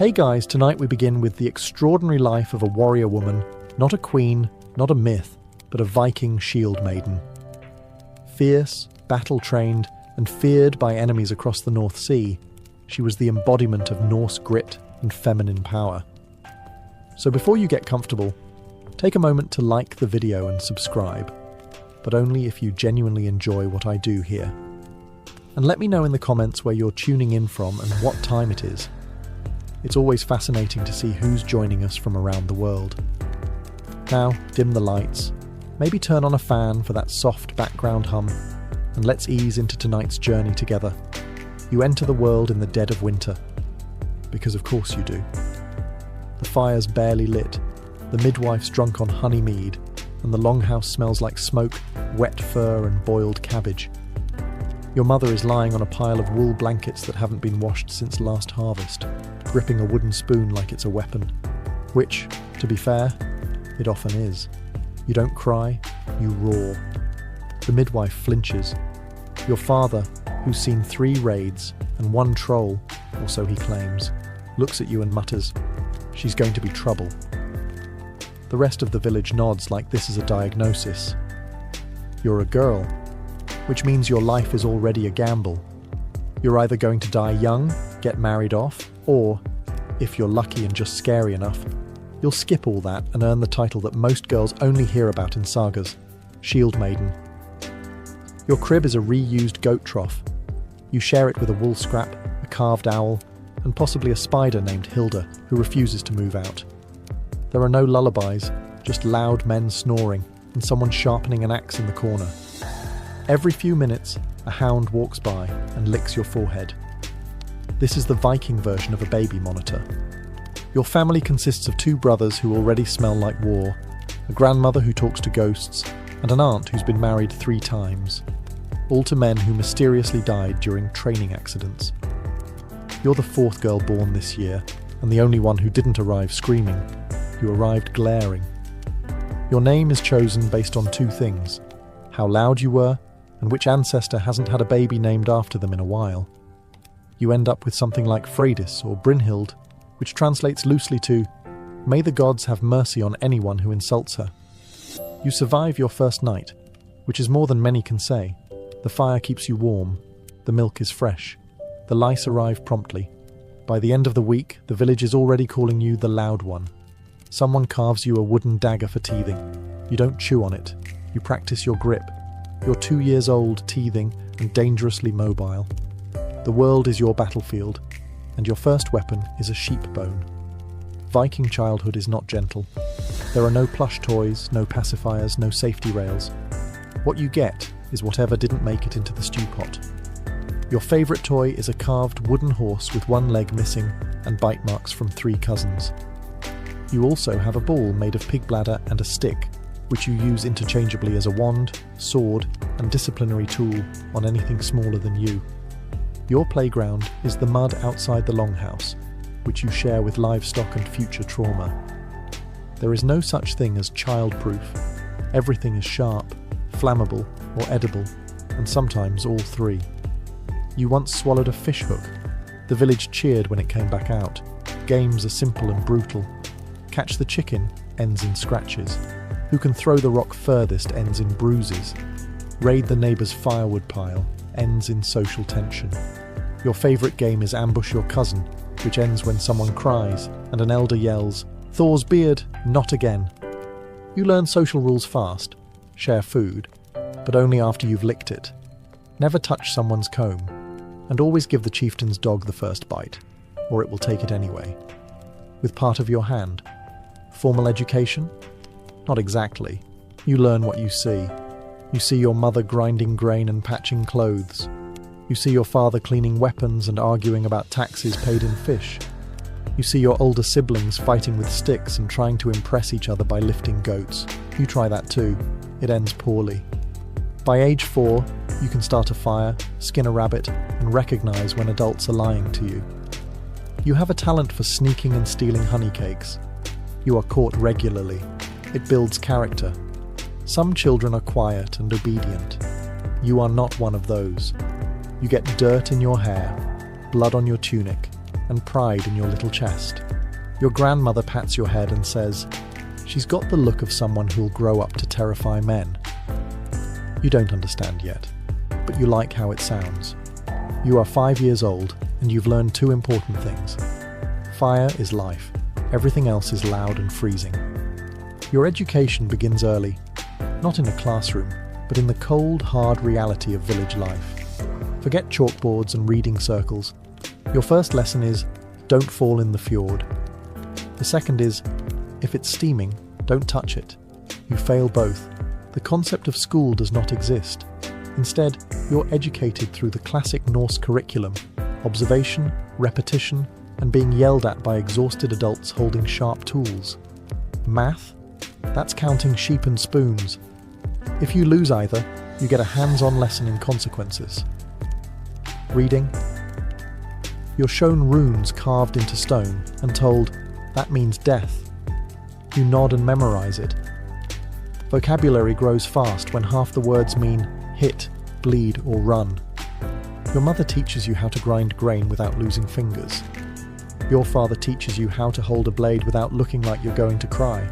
Hey guys, tonight we begin with the extraordinary life of a warrior woman, not a queen, not a myth, but a Viking shield maiden. Fierce, battle-trained, and feared by enemies across the North Sea, she was the embodiment of Norse grit and feminine power. So before you get comfortable, take a moment to like the video and subscribe, but only if you genuinely enjoy what I do here. And let me know in the comments where you're tuning in from and what time it is. It's always fascinating to see who's joining us from around the world. Now, dim the lights, maybe turn on a fan for that soft background hum, and let's ease into tonight's journey together. You enter the world in the dead of winter, because of course you do. The fire's barely lit, the midwife's drunk on honey mead, and the longhouse smells like smoke, wet fur and boiled cabbage. Your mother is lying on a pile of wool blankets that haven't been washed since last harvest, gripping a wooden spoon like it's a weapon. Which, to be fair, it often is. You don't cry, you roar. The midwife flinches. Your father, who's seen 3 raids and 1 troll, or so he claims, looks at you and mutters, "She's going to be trouble." The rest of the village nods like this is a diagnosis. You're a girl, which means your life is already a gamble. You're either going to die young, get married off, or, if you're lucky and just scary enough, you'll skip all that and earn the title that most girls only hear about in sagas, Shield Maiden. Your crib is a reused goat trough. You share it with a wool scrap, a carved owl, and possibly a spider named Hilda, who refuses to move out. There are no lullabies, just loud men snoring and someone sharpening an axe in the corner. Every few minutes, a hound walks by and licks your forehead. This is the Viking version of a baby monitor. Your family consists of 2 brothers who already smell like war, a grandmother who talks to ghosts, and an aunt who's been married 3 times, all to men who mysteriously died during training accidents. You're the 4th girl born this year, and the only one who didn't arrive screaming. You arrived glaring. Your name is chosen based on 2 things: how loud you were, and which ancestor hasn't had a baby named after them in a while. You end up with something like Freydis or Brynhild, which translates loosely to, "May the gods have mercy on anyone who insults her." You survive your first night, which is more than many can say. The fire keeps you warm, the milk is fresh, the lice arrive promptly. By the end of the week, the village is already calling you the loud one. Someone carves you a wooden dagger for teething. You don't chew on it, you practice your grip. You're 2 years old, teething, and dangerously mobile. The world is your battlefield, and your first weapon is a sheep bone. Viking childhood is not gentle. There are no plush toys, no pacifiers, no safety rails. What you get is whatever didn't make it into the stew pot. Your favourite toy is a carved wooden horse with 1 leg missing and bite marks from 3 cousins. You also have a ball made of pig bladder and a stick, which you use interchangeably as a wand, sword, and disciplinary tool on anything smaller than you. Your playground is the mud outside the longhouse, which you share with livestock and future trauma. There is no such thing as childproof. Everything is sharp, flammable, or edible, and sometimes all 3. You once swallowed a fish hook. The village cheered when it came back out. Games are simple and brutal. Catch the chicken ends in scratches. Who can throw the rock furthest ends in bruises. Raid the neighbour's firewood pile ends in social tension. Your favourite game is Ambush Your Cousin, which ends when someone cries and an elder yells, "Thor's beard, not again." You learn social rules fast. Share food, but only after you've licked it. Never touch someone's comb, and always give the chieftain's dog the first bite, or it will take it anyway. With part of your hand. Formal education? Not exactly. You learn what you see. You see your mother grinding grain and patching clothes. You see your father cleaning weapons and arguing about taxes paid in fish. You see your older siblings fighting with sticks and trying to impress each other by lifting goats. You try that too. It ends poorly. By age 4, you can start a fire, skin a rabbit, and recognize when adults are lying to you. You have a talent for sneaking and stealing honey cakes. You are caught regularly. It builds character. Some children are quiet and obedient. You are not one of those. You get dirt in your hair, blood on your tunic, and pride in your little chest. Your grandmother pats your head and says, "She's got the look of someone who'll grow up to terrify men." You don't understand yet, but you like how it sounds. You are 5 years old, and you've learned two important things. Fire is life. Everything else is loud and freezing. Your education begins early, not in a classroom, but in the cold, hard reality of village life. Forget chalkboards and reading circles. Your first lesson is, don't fall in the fjord. The second is, if it's steaming, don't touch it. You fail both. The concept of school does not exist. Instead, you're educated through the classic Norse curriculum: observation, repetition, and being yelled at by exhausted adults holding sharp tools. Math? That's counting sheep and spoons. If you lose either, you get a hands-on lesson in consequences. Reading? You're shown runes carved into stone and told, that means death. You nod and memorize it. Vocabulary grows fast when half the words mean hit, bleed, or run. Your mother teaches you how to grind grain without losing fingers. Your father teaches you how to hold a blade without looking like you're going to cry.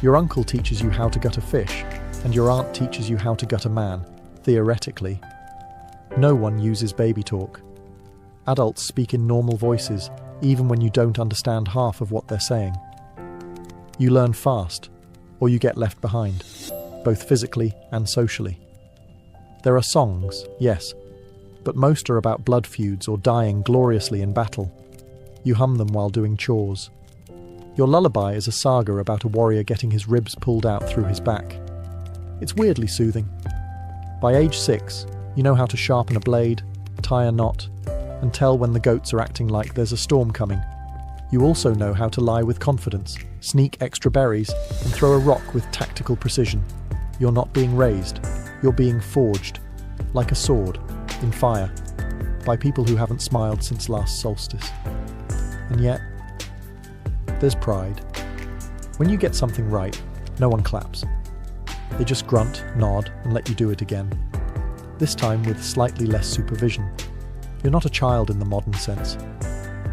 Your uncle teaches you how to gut a fish, and your aunt teaches you how to gut a man, theoretically. No one uses baby talk. Adults speak in normal voices, even when you don't understand half of what they're saying. You learn fast, or you get left behind, both physically and socially. There are songs, yes, but most are about blood feuds or dying gloriously in battle. You hum them while doing chores. Your lullaby is a saga about a warrior getting his ribs pulled out through his back. It's weirdly soothing. By age 6, you know how to sharpen a blade, tie a knot, and tell when the goats are acting like there's a storm coming. You also know how to lie with confidence, sneak extra berries, and throw a rock with tactical precision. You're not being raised, you're being forged, like a sword, in fire, by people who haven't smiled since last solstice. And yet, there's pride. When you get something right, no one claps. They just grunt, nod, and let you do it again. This time with slightly less supervision. You're not a child in the modern sense.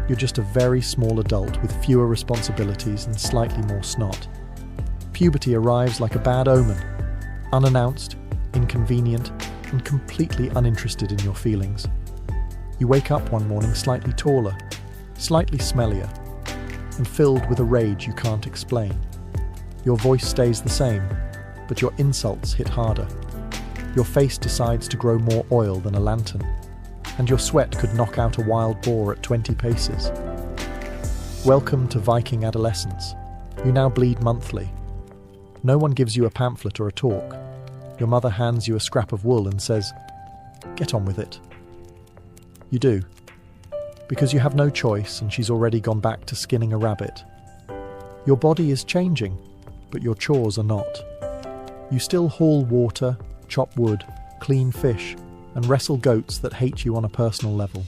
You're just a very small adult with fewer responsibilities and slightly more snot. Puberty arrives like a bad omen, unannounced, inconvenient, and completely uninterested in your feelings. You wake up one morning slightly taller, slightly smellier, and filled with a rage you can't explain. Your voice stays the same, but your insults hit harder. Your face decides to grow more oil than a lantern, and your sweat could knock out a wild boar at 20 paces. Welcome to Viking adolescence. You now bleed monthly. No one gives you a pamphlet or a talk. Your mother hands you a scrap of wool and says, "Get on with it." You do, because you have no choice and she's already gone back to skinning a rabbit. Your body is changing, but your chores are not. You still haul water, chop wood, clean fish, and wrestle goats that hate you on a personal level.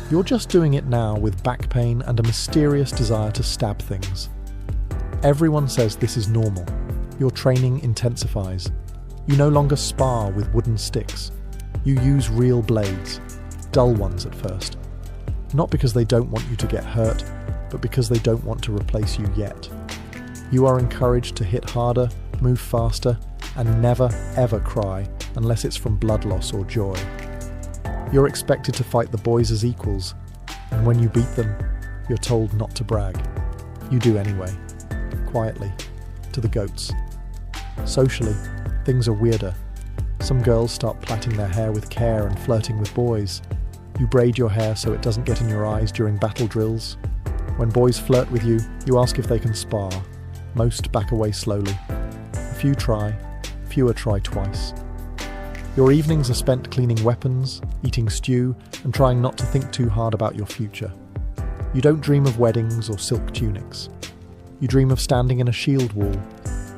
You're just doing it now with back pain and a mysterious desire to stab things. Everyone says this is normal. Your training intensifies. You no longer spar with wooden sticks. You use real blades, dull ones at first. Not because they don't want you to get hurt, but because they don't want to replace you yet. You are encouraged to hit harder, move faster, and never ever cry unless it's from blood loss or joy. You're expected to fight the boys as equals, and when you beat them, you're told not to brag. You do anyway, quietly, to the goats. Socially, things are weirder. Some girls start plaiting their hair with care and flirting with boys. You braid your hair so it doesn't get in your eyes during battle drills. When boys flirt with you, you ask if they can spar. Most back away slowly. A few try, fewer try twice. Your evenings are spent cleaning weapons, eating stew, and trying not to think too hard about your future. You don't dream of weddings or silk tunics. You dream of standing in a shield wall,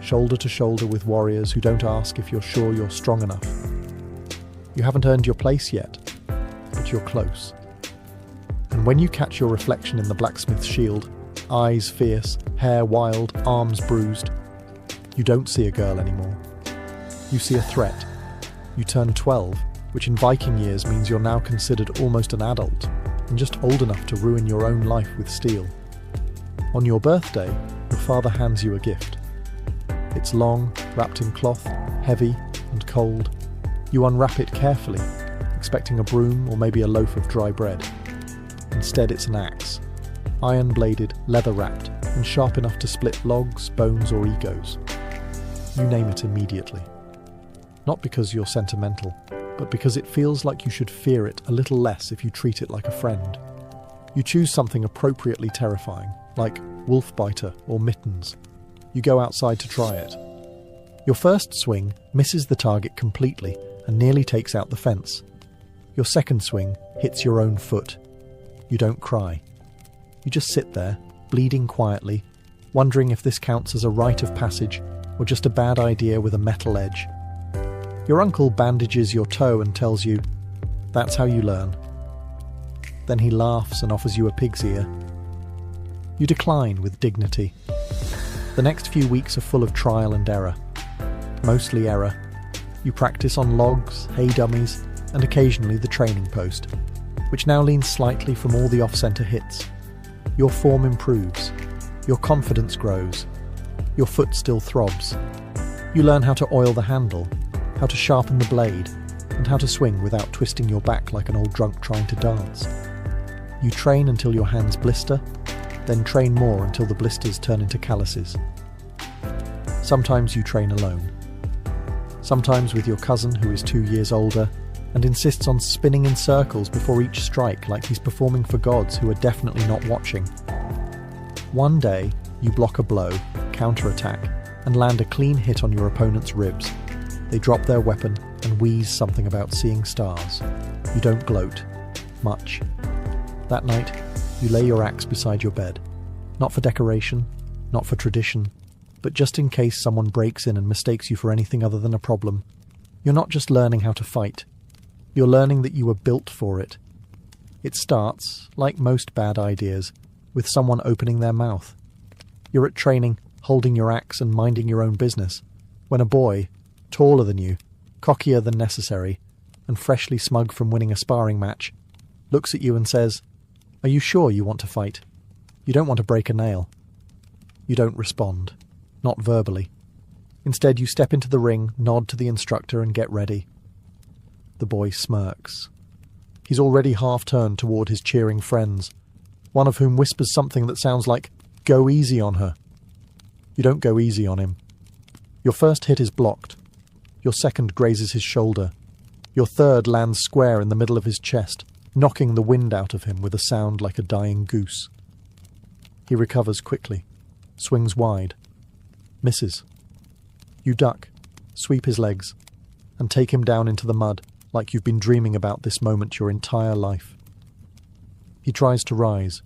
shoulder to shoulder with warriors who don't ask if you're sure you're strong enough. You haven't earned your place yet, but you're close. And when you catch your reflection in the blacksmith's shield, eyes fierce, hair wild, arms bruised, you don't see a girl anymore. You see a threat. You turn 12, which in Viking years means you're now considered almost an adult. and just old enough to ruin your own life with steel. On your birthday, your father hands you a gift. It's long, wrapped in cloth, heavy and cold. You unwrap it carefully, expecting a broom or maybe a loaf of dry bread. Instead, it's an axe, iron-bladed, leather-wrapped, and sharp enough to split logs, bones or egos. You name it immediately. Not because you're sentimental, but because it feels like you should fear it a little less if you treat it like a friend. You choose something appropriately terrifying, like wolf-biter or mittens. You go outside to try it. Your first swing misses the target completely and nearly takes out the fence. Your second swing hits your own foot. You don't cry. You just sit there, bleeding quietly, wondering if this counts as a rite of passage or just a bad idea with a metal edge. Your uncle bandages your toe and tells you, "That's how you learn." Then he laughs and offers you a pig's ear. You decline with dignity. The next few weeks are full of trial and error. Mostly error. You practice on logs, hay dummies, and occasionally the training post, which now leans slightly from all the off-centre hits. Your form improves. Your confidence grows. Your foot still throbs. You learn how to oil the handle, how to sharpen the blade, and how to swing without twisting your back like an old drunk trying to dance. You train until your hands blister, then train more until the blisters turn into calluses. Sometimes you train alone. Sometimes with your cousin who is 2 years older and insists on spinning in circles before each strike like he's performing for gods who are definitely not watching. One day, you block a blow, counterattack, and land a clean hit on your opponent's ribs. They drop their weapon and wheeze something about seeing stars. You don't gloat. Much. That night, you lay your axe beside your bed. Not for decoration, not for tradition, but just in case someone breaks in and mistakes you for anything other than a problem. You're not just learning how to fight. You're learning that you were built for it. It starts, like most bad ideas, with someone opening their mouth. You're at training, holding your axe and minding your own business, when a boy, taller than you, cockier than necessary, and freshly smug from winning a sparring match, looks at you and says, "Are you sure you want to fight? You don't want to break a nail." You don't respond, not verbally. Instead, you step into the ring, nod to the instructor and get ready. The boy smirks. He's already half-turned toward his cheering friends, one of whom whispers something that sounds like, "Go easy on her." You don't go easy on him. Your first hit is blocked. Your second grazes his shoulder. Your third lands square in the middle of his chest, knocking the wind out of him with a sound like a dying goose. He recovers quickly, swings wide, misses. You duck, sweep his legs, and take him down into the mud like you've been dreaming about this moment your entire life. He tries to rise.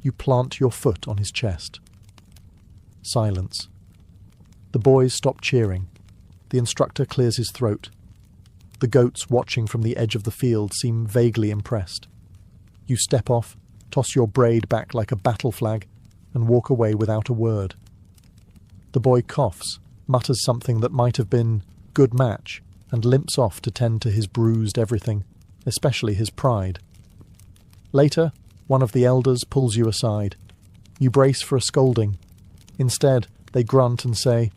You plant your foot on his chest. Silence. The boys stop cheering. The instructor clears his throat. The goats watching from the edge of the field seem vaguely impressed. You step off, toss your braid back like a battle flag, and walk away without a word. The boy coughs, mutters something that might have been "good match," and limps off to tend to his bruised everything, especially his pride. Later, one of the elders pulls you aside. You brace for a scolding. Instead, they grunt and say,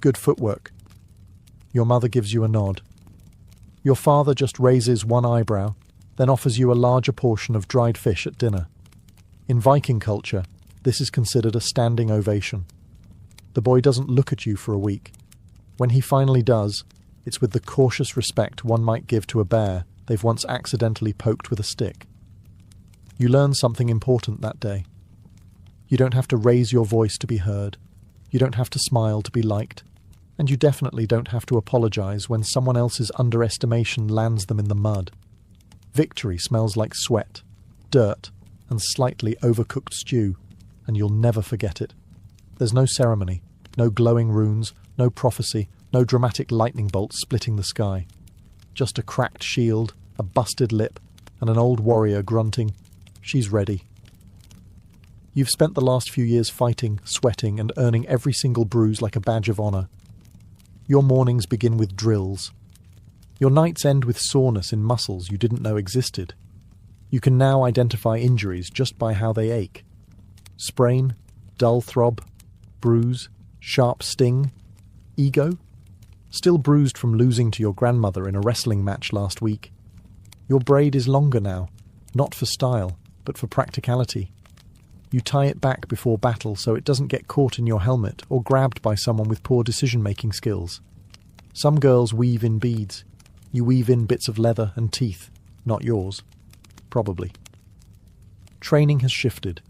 "Good footwork." Your mother gives you a nod. Your father just raises one eyebrow, then offers you a larger portion of dried fish at dinner. In Viking culture, this is considered a standing ovation. The boy doesn't look at you for a week. When he finally does, it's with the cautious respect one might give to a bear they've once accidentally poked with a stick. You learn something important that day. You don't have to raise your voice to be heard. You don't have to smile to be liked. And you definitely don't have to apologize when someone else's underestimation lands them in the mud. Victory smells like sweat, dirt, and slightly overcooked stew, and you'll never forget it. There's no ceremony, no glowing runes, no prophecy, no dramatic lightning bolts splitting the sky. Just a cracked shield, a busted lip, and an old warrior grunting, "She's ready." You've spent the last few years fighting, sweating, and earning every single bruise like a badge of honor. Your mornings begin with drills. Your nights end with soreness in muscles you didn't know existed. You can now identify injuries just by how they ache. Sprain, dull throb, bruise, sharp sting, ego? Still bruised from losing to your grandmother in a wrestling match last week. Your braid is longer now, not for style, but for practicality. You tie it back before battle so it doesn't get caught in your helmet or grabbed by someone with poor decision-making skills. Some girls weave in beads. You weave in bits of leather and teeth, not yours. Probably. Training has shifted.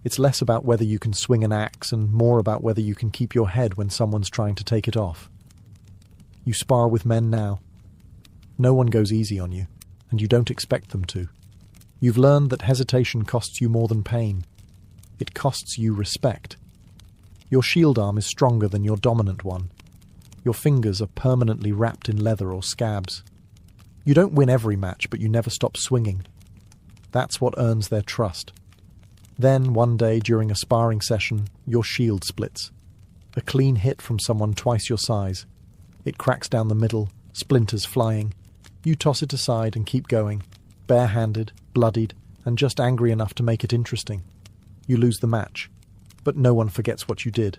It's less about whether you can swing an axe and more about whether you can keep your head when someone's trying to take it off. You spar with men now. No one goes easy on you, and you don't expect them to. You've learned that hesitation costs you more than pain. It costs you respect. Your shield arm is stronger than your dominant one. Your fingers are permanently wrapped in leather or scabs. You don't win every match, but you never stop swinging. That's what earns their trust. Then, one day during a sparring session, your shield splits. A clean hit from someone twice your size. It cracks down the middle, splinters flying. You toss it aside and keep going, barehanded, bloodied, and just angry enough to make it interesting. You lose the match, but no one forgets what you did.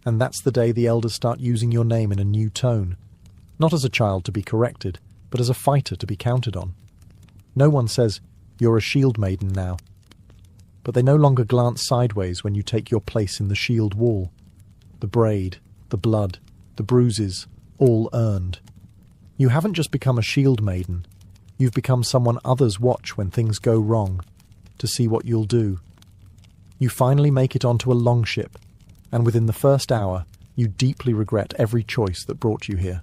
And that's the day the elders start using your name in a new tone. Not as a child to be corrected, but as a fighter to be counted on. No one says, "You're a shield maiden now." But they no longer glance sideways when you take your place in the shield wall. The braid, the blood, the bruises, all earned. You haven't just become a shield maiden. You've become someone others watch when things go wrong, to see what you'll do. You finally make it onto a longship, and within the first hour, you deeply regret every choice that brought you here.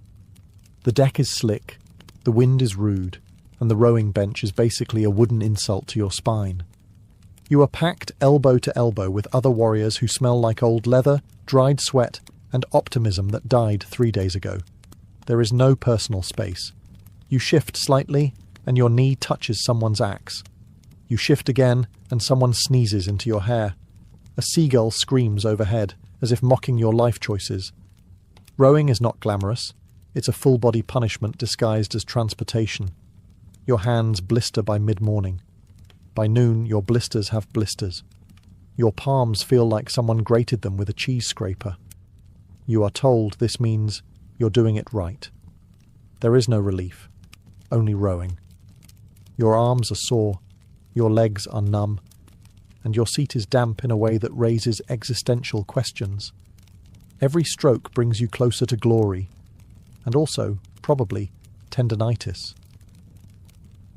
The deck is slick, the wind is rude, and the rowing bench is basically a wooden insult to your spine. You are packed elbow to elbow with other warriors who smell like old leather, dried sweat, and optimism that died 3 days ago. There is no personal space. You shift slightly, and your knee touches someone's axe. You shift again, and someone sneezes into your hair. A seagull screams overhead, as if mocking your life choices. Rowing is not glamorous. It's a full-body punishment disguised as transportation. Your hands blister by mid-morning. By noon, your blisters have blisters. Your palms feel like someone grated them with a cheese scraper. You are told this means you're doing it right. There is no relief, only rowing. Your arms are sore, your legs are numb, and your seat is damp in a way that raises existential questions. Every stroke brings you closer to glory, and also, probably, tendinitis.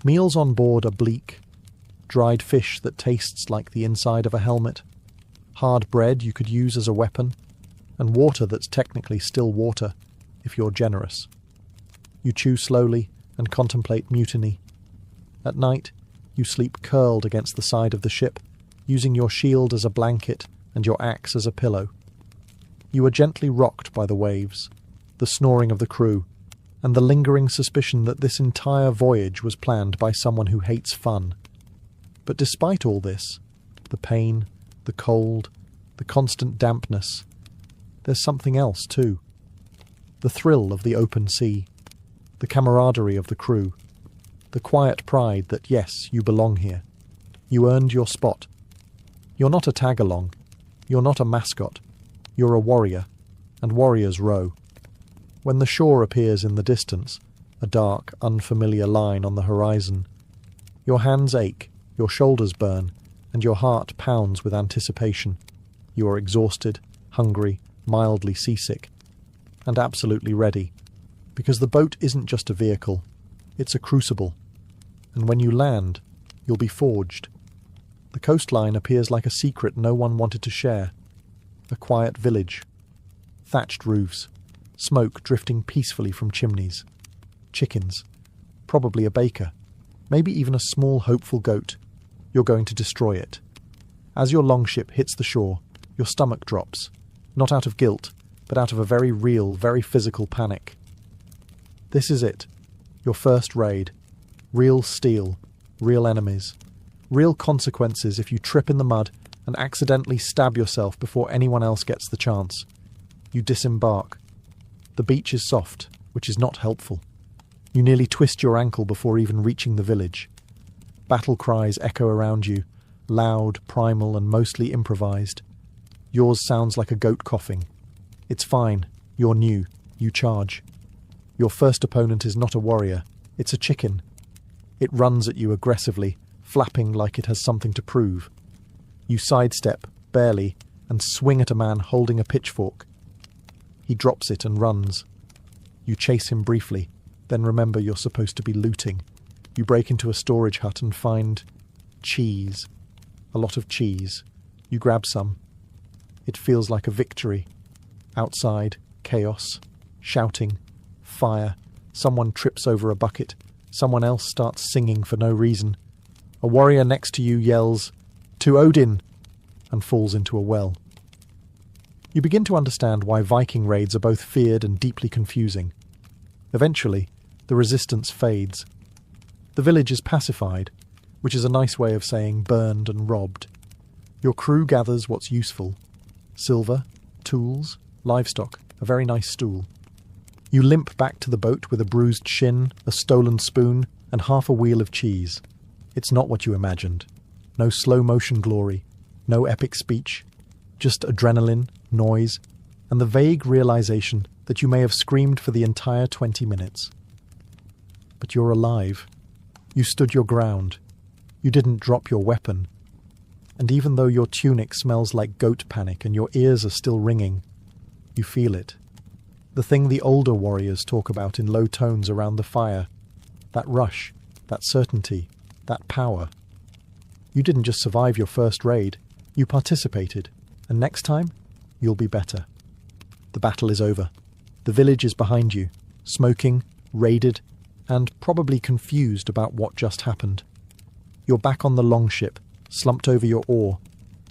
Meals on board are bleak. Dried fish that tastes like the inside of a helmet, hard bread you could use as a weapon, and water that's technically still water, if you're generous. You chew slowly and contemplate mutiny. At night, you sleep curled against the side of the ship, using your shield as a blanket and your axe as a pillow. You are gently rocked by the waves, the snoring of the crew, and the lingering suspicion that this entire voyage was planned by someone who hates fun. But despite all this, the pain, the cold, the constant dampness, there's something else too. The thrill of the open sea, the camaraderie of the crew, the quiet pride that yes, you belong here. You earned your spot. You're not a tag-along. You're not a mascot. You're a warrior, and warriors row. When the shore appears in the distance, a dark, unfamiliar line on the horizon, your hands ache, your shoulders burn, and your heart pounds with anticipation. You are exhausted, hungry, mildly seasick, and absolutely ready, because the boat isn't just a vehicle, it's a crucible, and when you land, you'll be forged. The coastline appears like a secret no one wanted to share. A quiet village. Thatched roofs. Smoke drifting peacefully from chimneys. Chickens. Probably a baker. Maybe even a small hopeful goat. You're going to destroy it. As your longship hits the shore, your stomach drops. Not out of guilt, but out of a very real, very physical panic. This is it. Your first raid. Real steel. Real enemies. Real consequences if you trip in the mud and accidentally stab yourself before anyone else gets the chance. You disembark. The beach is soft, which is not helpful. You nearly twist your ankle before even reaching the village. Battle cries echo around you, loud, primal, and mostly improvised. Yours sounds like a goat coughing. It's fine. You're new. You charge. Your first opponent is not a warrior. It's a chicken. It runs at you aggressively, flapping like it has something to prove. You sidestep, barely, and swing at a man holding a pitchfork. He drops it and runs. You chase him briefly, then remember you're supposed to be looting. You break into a storage hut and find cheese. A lot of cheese. You grab some. It feels like a victory. Outside, chaos, shouting, fire. Someone trips over a bucket. Someone else starts singing for no reason. A warrior next to you yells, "To Odin!" and falls into a well. You begin to understand why Viking raids are both feared and deeply confusing. Eventually, the resistance fades. The village is pacified, which is a nice way of saying burned and robbed. Your crew gathers what's useful: silver, tools, livestock, a very nice stool. You limp back to the boat with a bruised shin, a stolen spoon, and half a wheel of cheese. It's not what you imagined. No slow-motion glory, no epic speech, just adrenaline, noise, and the vague realization that you may have screamed for the entire 20 minutes. But you're alive. You stood your ground. You didn't drop your weapon. And even though your tunic smells like goat panic and your ears are still ringing, you feel it. The thing the older warriors talk about in low tones around the fire. That rush, that certainty, that power. You didn't just survive your first raid, you participated, and next time, you'll be better. The battle is over. The village is behind you, smoking, raided, and probably confused about what just happened. You're back on the longship, slumped over your oar,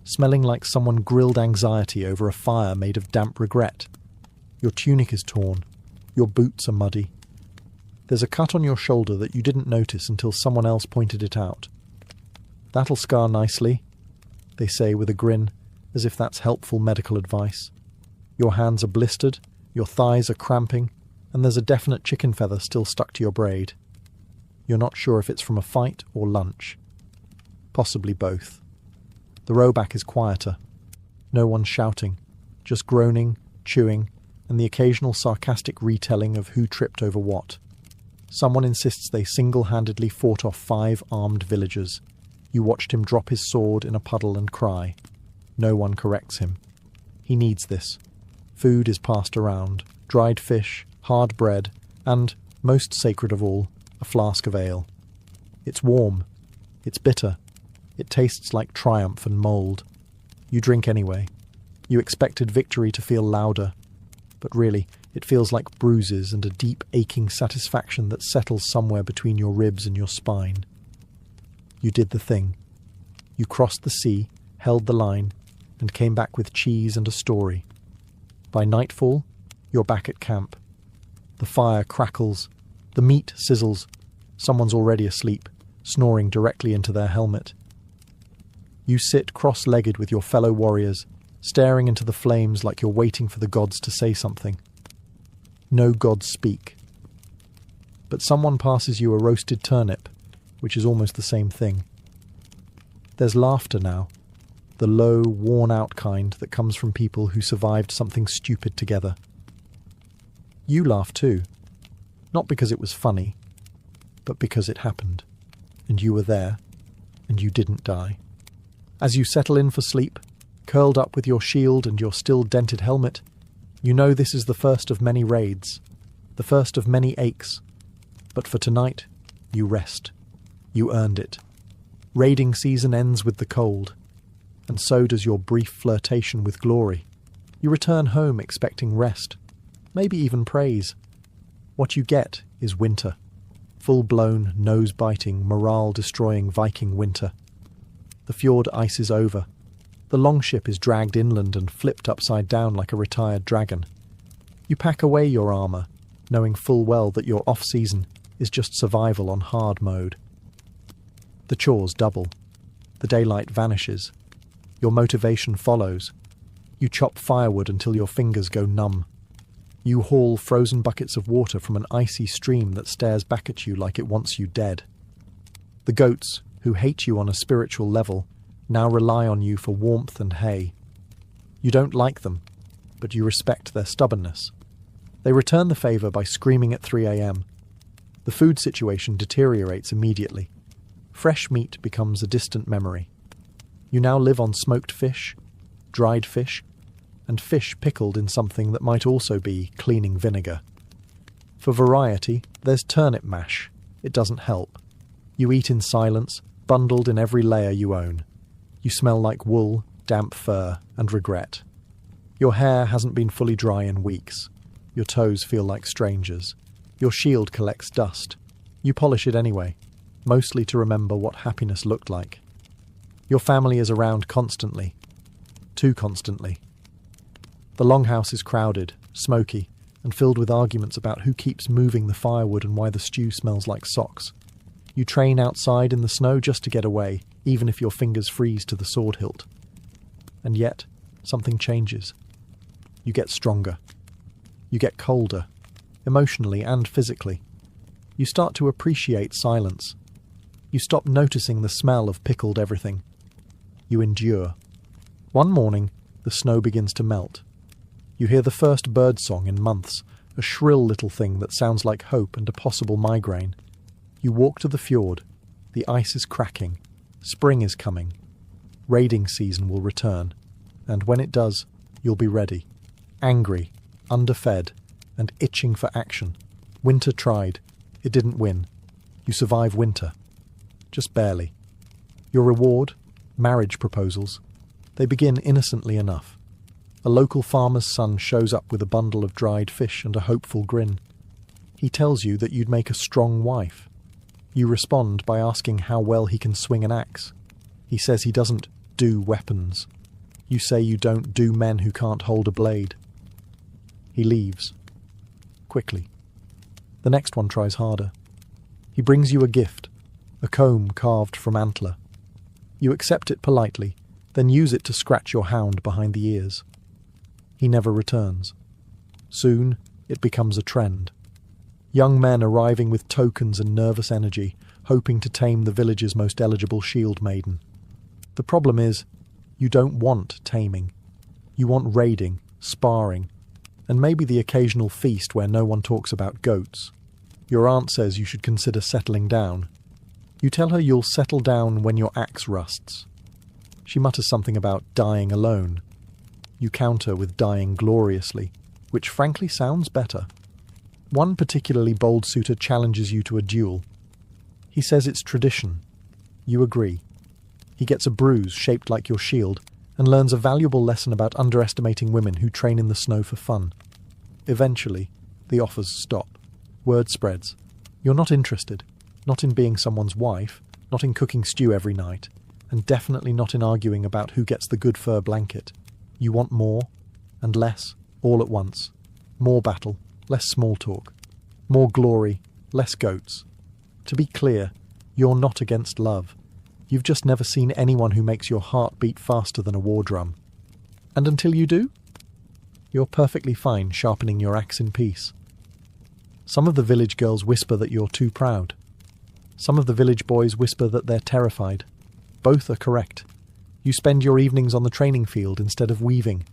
smelling like someone grilled anxiety over a fire made of damp regret. Your tunic is torn. Your boots are muddy. There's a cut on your shoulder that you didn't notice until someone else pointed it out. "That'll scar nicely," they say with a grin, as if that's helpful medical advice. Your hands are blistered, your thighs are cramping, and there's a definite chicken feather still stuck to your braid. You're not sure if it's from a fight or lunch. Possibly both. The rowback is quieter. No one's shouting, just groaning, chewing, and the occasional sarcastic retelling of who tripped over what. Someone insists they single-handedly fought off 5 armed villagers. You watched him drop his sword in a puddle and cry. No one corrects him. He needs this. Food is passed around. Dried fish, hard bread, and, most sacred of all, a flask of ale. It's warm. It's bitter. It tastes like triumph and mould. You drink anyway. You expected victory to feel louder, but really, it feels like bruises and a deep aching satisfaction that settles somewhere between your ribs and your spine. You did the thing. You crossed the sea, held the line, and came back with cheese and a story. By nightfall, you're back at camp. The fire crackles. The meat sizzles. Someone's already asleep, snoring directly into their helmet. You sit cross-legged with your fellow warriors, staring into the flames like you're waiting for the gods to say something. No gods speak. But someone passes you a roasted turnip, which is almost the same thing. There's laughter now, the low, worn-out kind that comes from people who survived something stupid together. You laugh too, not because it was funny, but because it happened, and you were there, and you didn't die. As you settle in for sleep, curled up with your shield and your still dented helmet, you know this is the first of many raids, the first of many aches. But for tonight, you rest. You earned it. Raiding season ends with the cold, and so does your brief flirtation with glory. You return home expecting rest, maybe even praise. What you get is winter. Full-blown, nose-biting, morale-destroying Viking winter. The fjord ices over. The longship is dragged inland and flipped upside down like a retired dragon. You pack away your armour, knowing full well that your off-season is just survival on hard mode. The chores double. The daylight vanishes. Your motivation follows. You chop firewood until your fingers go numb. You haul frozen buckets of water from an icy stream that stares back at you like it wants you dead. The goats, who hate you on a spiritual level, now rely on you for warmth and hay. You don't like them, but you respect their stubbornness. They return the favour by screaming at 3 a.m. The food situation deteriorates immediately. Fresh meat becomes a distant memory. You now live on smoked fish, dried fish, and fish pickled in something that might also be cleaning vinegar. For variety, there's turnip mash. It doesn't help. You eat in silence, bundled in every layer you own. You smell like wool, damp fur, and regret. Your hair hasn't been fully dry in weeks. Your toes feel like strangers. Your shield collects dust. You polish it anyway, mostly to remember what happiness looked like. Your family is around constantly. Too constantly. The longhouse is crowded, smoky, and filled with arguments about who keeps moving the firewood and why the stew smells like socks. You train outside in the snow just to get away, even if your fingers freeze to the sword hilt. And yet, something changes. You get stronger. You get colder, emotionally and physically. You start to appreciate silence. You stop noticing the smell of pickled everything. You endure. One morning, the snow begins to melt. You hear the first bird song in months, a shrill little thing that sounds like hope and a possible migraine. You walk to the fjord. The ice is cracking. Spring is coming. Raiding season will return. And when it does, you'll be ready. Angry, underfed, and itching for action. Winter tried. It didn't win. You survive winter. Just barely. Your reward? Marriage proposals. They begin innocently enough. A local farmer's son shows up with a bundle of dried fish and a hopeful grin. He tells you that you'd make a strong wife. You respond by asking how well he can swing an axe. He says he doesn't do weapons. You say you don't do men who can't hold a blade. He leaves. Quickly. The next one tries harder. He brings you a gift, a comb carved from antler. You accept it politely, then use it to scratch your hound behind the ears. He never returns. Soon, it becomes a trend. Young men arriving with tokens and nervous energy, hoping to tame the village's most eligible shield maiden. The problem is, you don't want taming. You want raiding, sparring, and maybe the occasional feast where no one talks about goats. Your aunt says you should consider settling down. You tell her you'll settle down when your axe rusts. She mutters something about dying alone. You counter with dying gloriously, which frankly sounds better. One particularly bold suitor challenges you to a duel. He says it's tradition. You agree. He gets a bruise shaped like your shield and learns a valuable lesson about underestimating women who train in the snow for fun. Eventually, the offers stop. Word spreads. You're not interested. Not in being someone's wife, not in cooking stew every night, and definitely not in arguing about who gets the good fur blanket. You want more, and less, all at once. More battle, less small talk. More glory, less goats. To be clear, you're not against love. You've just never seen anyone who makes your heart beat faster than a war drum. And until you do, you're perfectly fine sharpening your axe in peace. Some of the village girls whisper that you're too proud. Some of the village boys whisper that they're terrified. Both are correct. You spend your evenings on the training field instead of weaving.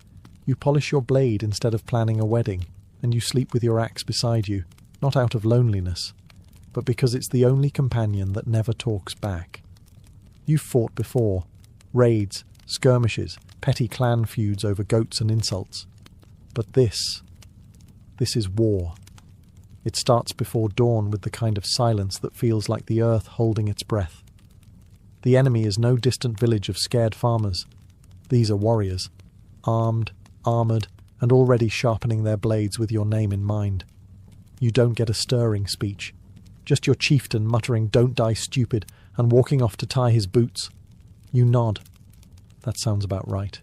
You polish your blade instead of planning a wedding. And you sleep with your axe beside you, not out of loneliness, but because it's the only companion that never talks back. You've fought before. Raids, skirmishes, petty clan feuds over goats and insults. But this is war. It starts before dawn with the kind of silence that feels like the earth holding its breath. The enemy is no distant village of scared farmers. These are warriors, armed, armoured, and already sharpening their blades with your name in mind. You don't get a stirring speech. Just your chieftain muttering, "Don't die stupid," and walking off to tie his boots. You nod. That sounds about right.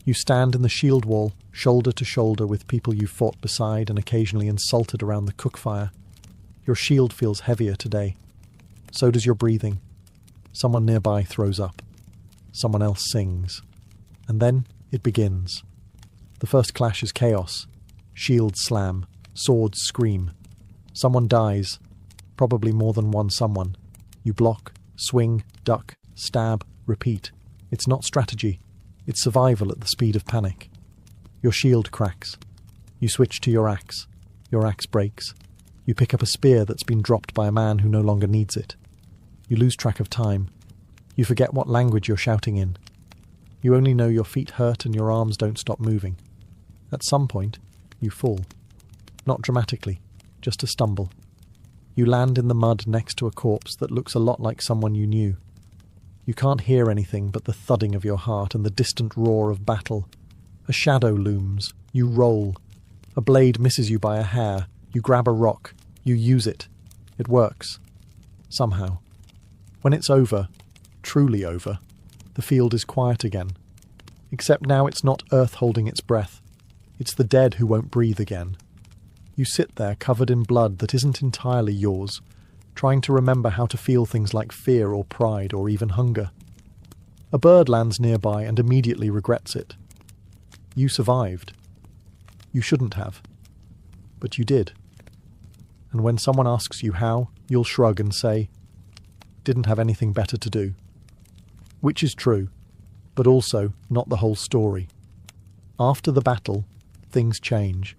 You stand in the shield wall, shoulder to shoulder with people you fought beside and occasionally insulted around the cook fire. Your shield feels heavier today. So does your breathing. Someone nearby throws up. Someone else sings. And then it begins. The first clash is chaos. Shields slam. Swords scream. Someone dies. Probably more than one someone. You block, Swing, duck, stab, repeat. It's not strategy. It's survival at the speed of panic. Your shield cracks. You switch to your axe. Your axe breaks. You pick up a spear that's been dropped by a man who no longer needs it. You lose track of time. You forget what language you're shouting in. You only know your feet hurt and your arms don't stop moving. At some point, you fall. Not dramatically, just a stumble. You land in the mud next to a corpse that looks a lot like someone you knew. You can't hear anything but the thudding of your heart and the distant roar of battle. A shadow looms. You roll. A blade misses you by a hair. You grab a rock. You use it. It works. Somehow. When it's over, truly over, the field is quiet again. Except now it's not Earth holding its breath. It's the dead who won't breathe again. You sit there covered in blood that isn't entirely yours, trying to remember how to feel things like fear or pride or even hunger. A bird lands nearby and immediately regrets it. You survived. You shouldn't have. But you did. And when someone asks you how, you'll shrug and say, "Didn't have anything better to do." Which is true, but also not the whole story. After the battle, things change.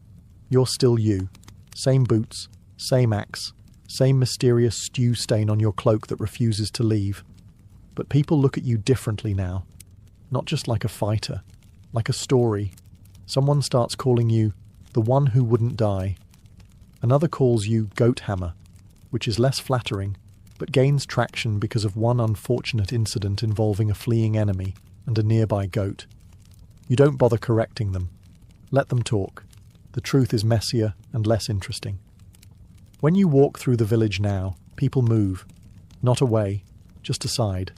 You're still you. Same boots, same axe, same mysterious stew stain on your cloak that refuses to leave. But people look at you differently now. Not just like a fighter, like a story. Someone starts calling you the one who wouldn't die. Another calls you Goat Hammer, which is less flattering, but gains traction because of one unfortunate incident involving a fleeing enemy and a nearby goat. You don't bother correcting them. Let them talk. The truth is messier and less interesting. When you walk through the village now, people move. Not away, just aside.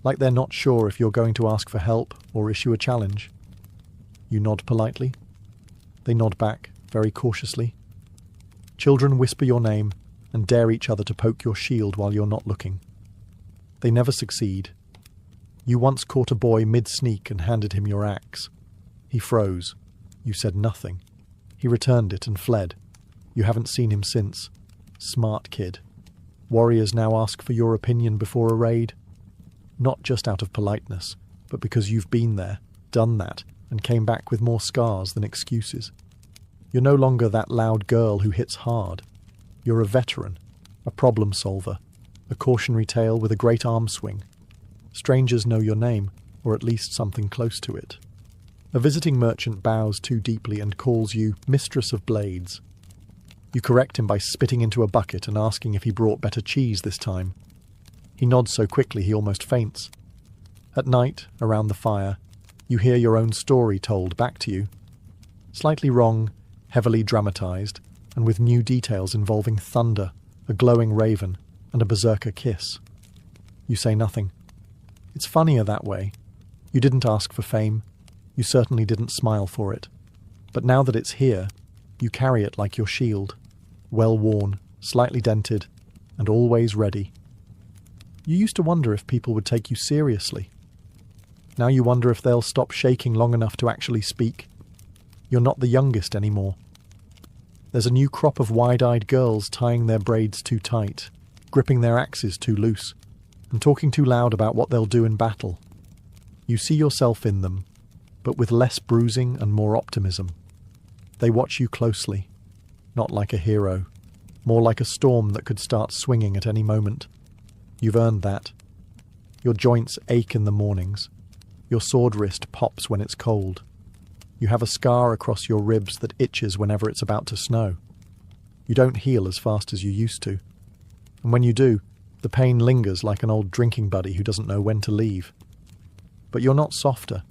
Like they're not sure if you're going to ask for help or issue a challenge. You nod politely. They nod back, very cautiously. Children whisper your name and dare each other to poke your shield while you're not looking. They never succeed. You once caught a boy mid-sneak and handed him your axe. He froze. You said nothing. He returned it and fled. You haven't seen him since. Smart kid. Warriors now ask for your opinion before a raid. Not just out of politeness, but because you've been there, done that, and came back with more scars than excuses. You're no longer that loud girl who hits hard. You're a veteran, a problem solver, a cautionary tale with a great arm swing. Strangers know your name, or at least something close to it. A visiting merchant bows too deeply and calls you Mistress of Blades. You correct him by spitting into a bucket and asking if he brought better cheese this time. He nods so quickly he almost faints. At night, around the fire, you hear your own story told back to you. Slightly wrong, heavily dramatized, and with new details involving thunder, a glowing raven, and a berserker kiss. You say nothing. It's funnier that way. You didn't ask for fame. You certainly didn't smile for it. But now that it's here, you carry it like your shield. Well worn, slightly dented, and always ready. You used to wonder if people would take you seriously. Now you wonder if they'll stop shaking long enough to actually speak. You're not the youngest anymore. There's a new crop of wide-eyed girls tying their braids too tight, gripping their axes too loose, and talking too loud about what they'll do in battle. You see yourself in them, but with less bruising and more optimism. They watch you closely, not like a hero, more like a storm that could start swinging at any moment. You've earned that. Your joints ache in the mornings. Your sword wrist pops when it's cold. You have a scar across your ribs that itches whenever it's about to snow. You don't heal as fast as you used to. And when you do, the pain lingers like an old drinking buddy who doesn't know when to leave. But you're not softer.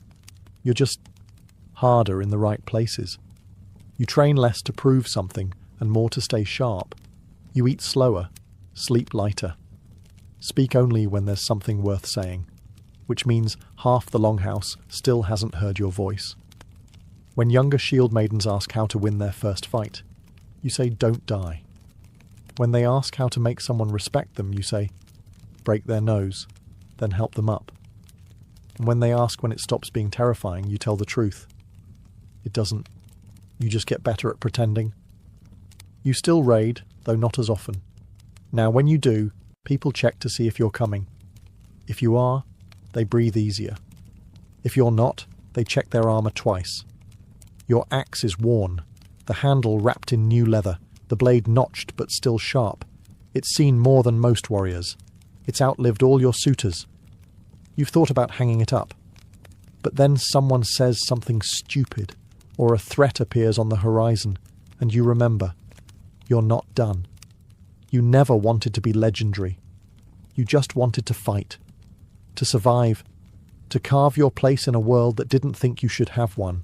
You're just harder in the right places. You train less to prove something and more to stay sharp. You eat slower, sleep lighter. Speak only when there's something worth saying, which means half the Longhouse still hasn't heard your voice. When younger shield maidens ask how to win their first fight, you say don't die. When they ask how to make someone respect them, you say break their nose, then help them up. And when they ask when it stops being terrifying, you tell the truth. It doesn't. You just get better at pretending. You still raid, though not as often. Now when you do, people check to see if you're coming. If you are, they breathe easier. If you're not, they check their armour twice. Your axe is worn, the handle wrapped in new leather, the blade notched but still sharp. It's seen more than most warriors. It's outlived all your suitors. You've thought about hanging it up. But then someone says something stupid, or a threat appears on the horizon, and you remember. You're not done. You never wanted to be legendary. You just wanted to fight, to survive, to carve your place in a world that didn't think you should have one.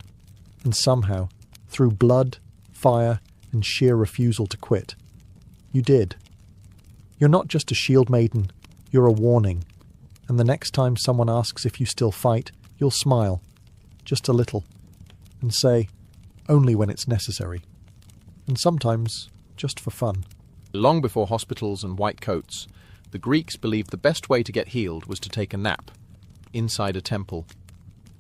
And somehow, through blood, fire, and sheer refusal to quit, you did. You're not just a shield maiden, you're a warning. And the next time someone asks if you still fight, you'll smile, just a little, and say, only when it's necessary. And sometimes, just for fun. Long before hospitals and white coats, the Greeks believed the best way to get healed was to take a nap, inside a temple.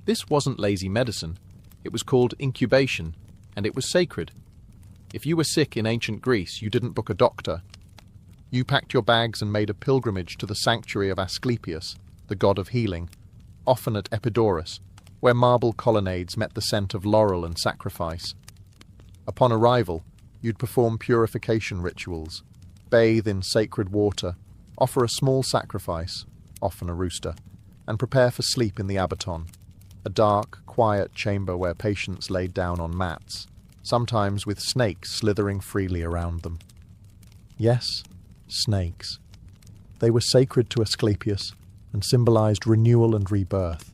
This wasn't lazy medicine. It was called incubation, and it was sacred. If you were sick in ancient Greece, you didn't book a doctor. You packed your bags and made a pilgrimage to the sanctuary of Asclepius, the god of healing, often at Epidaurus, where marble colonnades met the scent of laurel and sacrifice. Upon arrival, you'd perform purification rituals, bathe in sacred water, offer a small sacrifice, often a rooster, and prepare for sleep in the abaton, a dark, quiet chamber where patients laid down on mats, sometimes with snakes slithering freely around them. Yes, snakes. They were sacred to Asclepius and symbolized renewal and rebirth.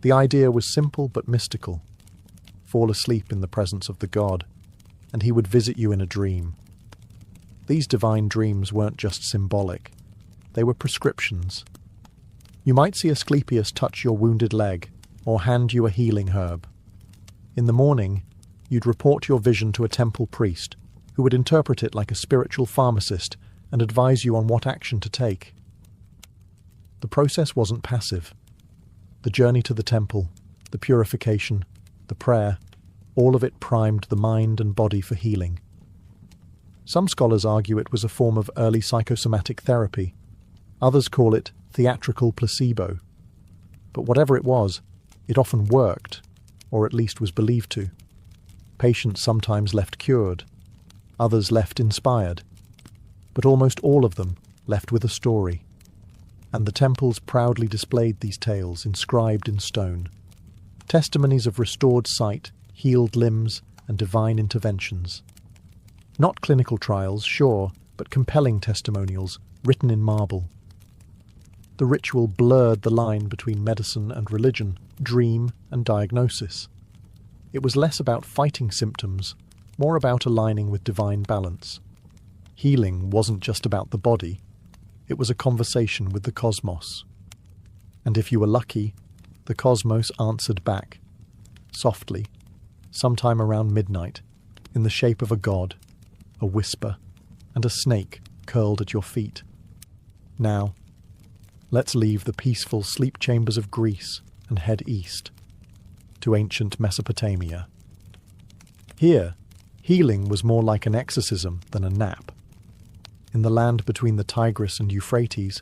The idea was simple but mystical. Fall asleep in the presence of the god, and he would visit you in a dream. These divine dreams weren't just symbolic. They were prescriptions. You might see Asclepius touch your wounded leg, or hand you a healing herb. In the morning, you'd report your vision to a temple priest, who would interpret it like a spiritual pharmacist and advise you on what action to take. The process wasn't passive. The journey to the temple, the purification, the prayer, all of it primed the mind and body for healing. Some scholars argue it was a form of early psychosomatic therapy. Others call it theatrical placebo. But whatever it was, it often worked, or at least was believed to. Patients sometimes left cured, others left inspired, but almost all of them left with a story. And the temples proudly displayed these tales inscribed in stone. Testimonies of restored sight, healed limbs, and divine interventions. Not clinical trials, sure, but compelling testimonials written in marble. The ritual blurred the line between medicine and religion, dream and diagnosis. It was less about fighting symptoms, more about aligning with divine balance. Healing wasn't just about the body, it was a conversation with the cosmos. And if you were lucky, the cosmos answered back, softly, sometime around midnight, in the shape of a god, a whisper, and a snake curled at your feet. Now, let's leave the peaceful sleep chambers of Greece and head east, to ancient Mesopotamia. Here, healing was more like an exorcism than a nap. In the land between the Tigris and Euphrates,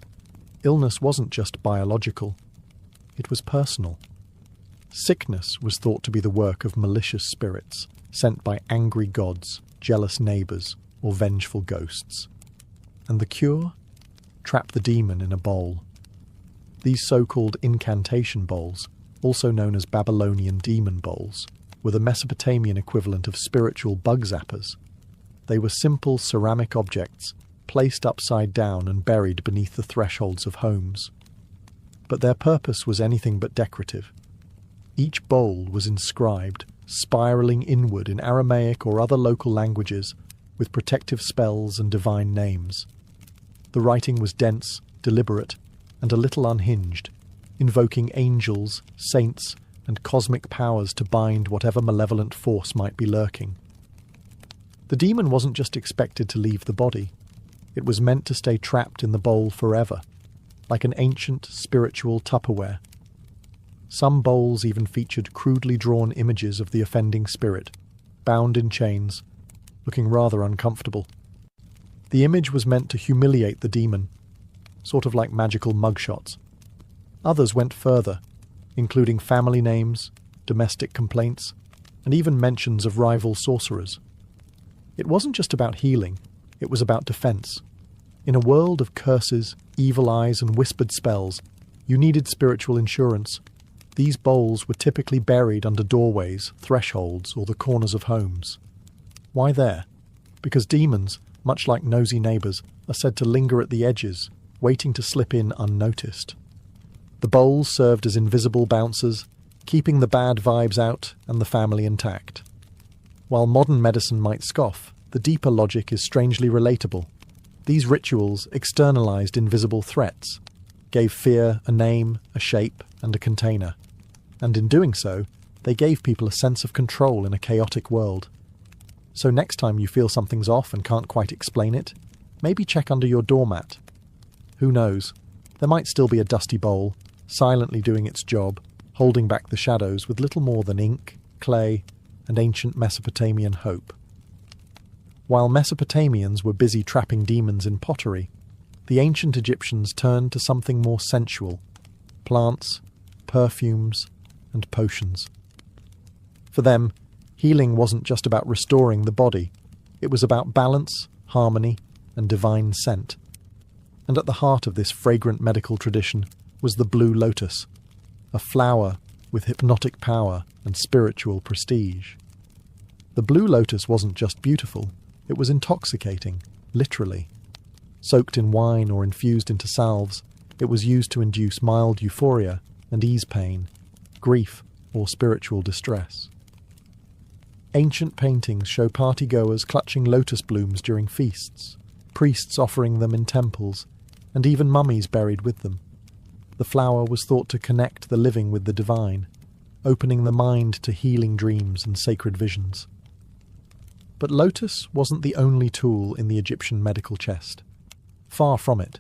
illness wasn't just biological, it was personal. Sickness was thought to be the work of malicious spirits, sent by angry gods, jealous neighbours, or vengeful ghosts. And the cure? Trap the demon in a bowl. These so-called incantation bowls, also known as Babylonian demon bowls, were the Mesopotamian equivalent of spiritual bug zappers. They were simple ceramic objects, placed upside down and buried beneath the thresholds of homes. But their purpose was anything but decorative. Each bowl was inscribed, spiralling inward in Aramaic or other local languages, with protective spells and divine names. The writing was dense, deliberate, and a little unhinged, invoking angels, saints, and cosmic powers to bind whatever malevolent force might be lurking. The demon wasn't just expected to leave the body. It was meant to stay trapped in the bowl forever, like an ancient spiritual Tupperware. Some bowls even featured crudely drawn images of the offending spirit, bound in chains, looking rather uncomfortable. The image was meant to humiliate the demon, sort of like magical mugshots. Others went further, including family names, domestic complaints, and even mentions of rival sorcerers. It wasn't just about healing, it was about defense. In a world of curses, evil eyes, and whispered spells, you needed spiritual insurance. These bowls were typically buried under doorways, thresholds, or the corners of homes. Why there? Because demons, much like nosy neighbours, are said to linger at the edges, waiting to slip in unnoticed. The bowls served as invisible bouncers, keeping the bad vibes out and the family intact. While modern medicine might scoff, the deeper logic is strangely relatable. These rituals externalized invisible threats, gave fear a name, a shape, and a container. And in doing so, they gave people a sense of control in a chaotic world. So next time you feel something's off and can't quite explain it, maybe check under your doormat. Who knows? There might still be a dusty bowl, silently doing its job, holding back the shadows with little more than ink, clay, and ancient Mesopotamian hope. While Mesopotamians were busy trapping demons in pottery, the ancient Egyptians turned to something more sensual: plants, perfumes, and potions. For them, healing wasn't just about restoring the body, it was about balance, harmony, and divine scent. And at the heart of this fragrant medical tradition was the blue lotus, a flower with hypnotic power and spiritual prestige. The blue lotus wasn't just beautiful, it was intoxicating, literally. Soaked in wine or infused into salves, it was used to induce mild euphoria and ease pain, grief, or spiritual distress. Ancient paintings show partygoers clutching lotus blooms during feasts, priests offering them in temples, and even mummies buried with them. The flower was thought to connect the living with the divine, opening the mind to healing dreams and sacred visions. But lotus wasn't the only tool in the Egyptian medical chest. Far from it.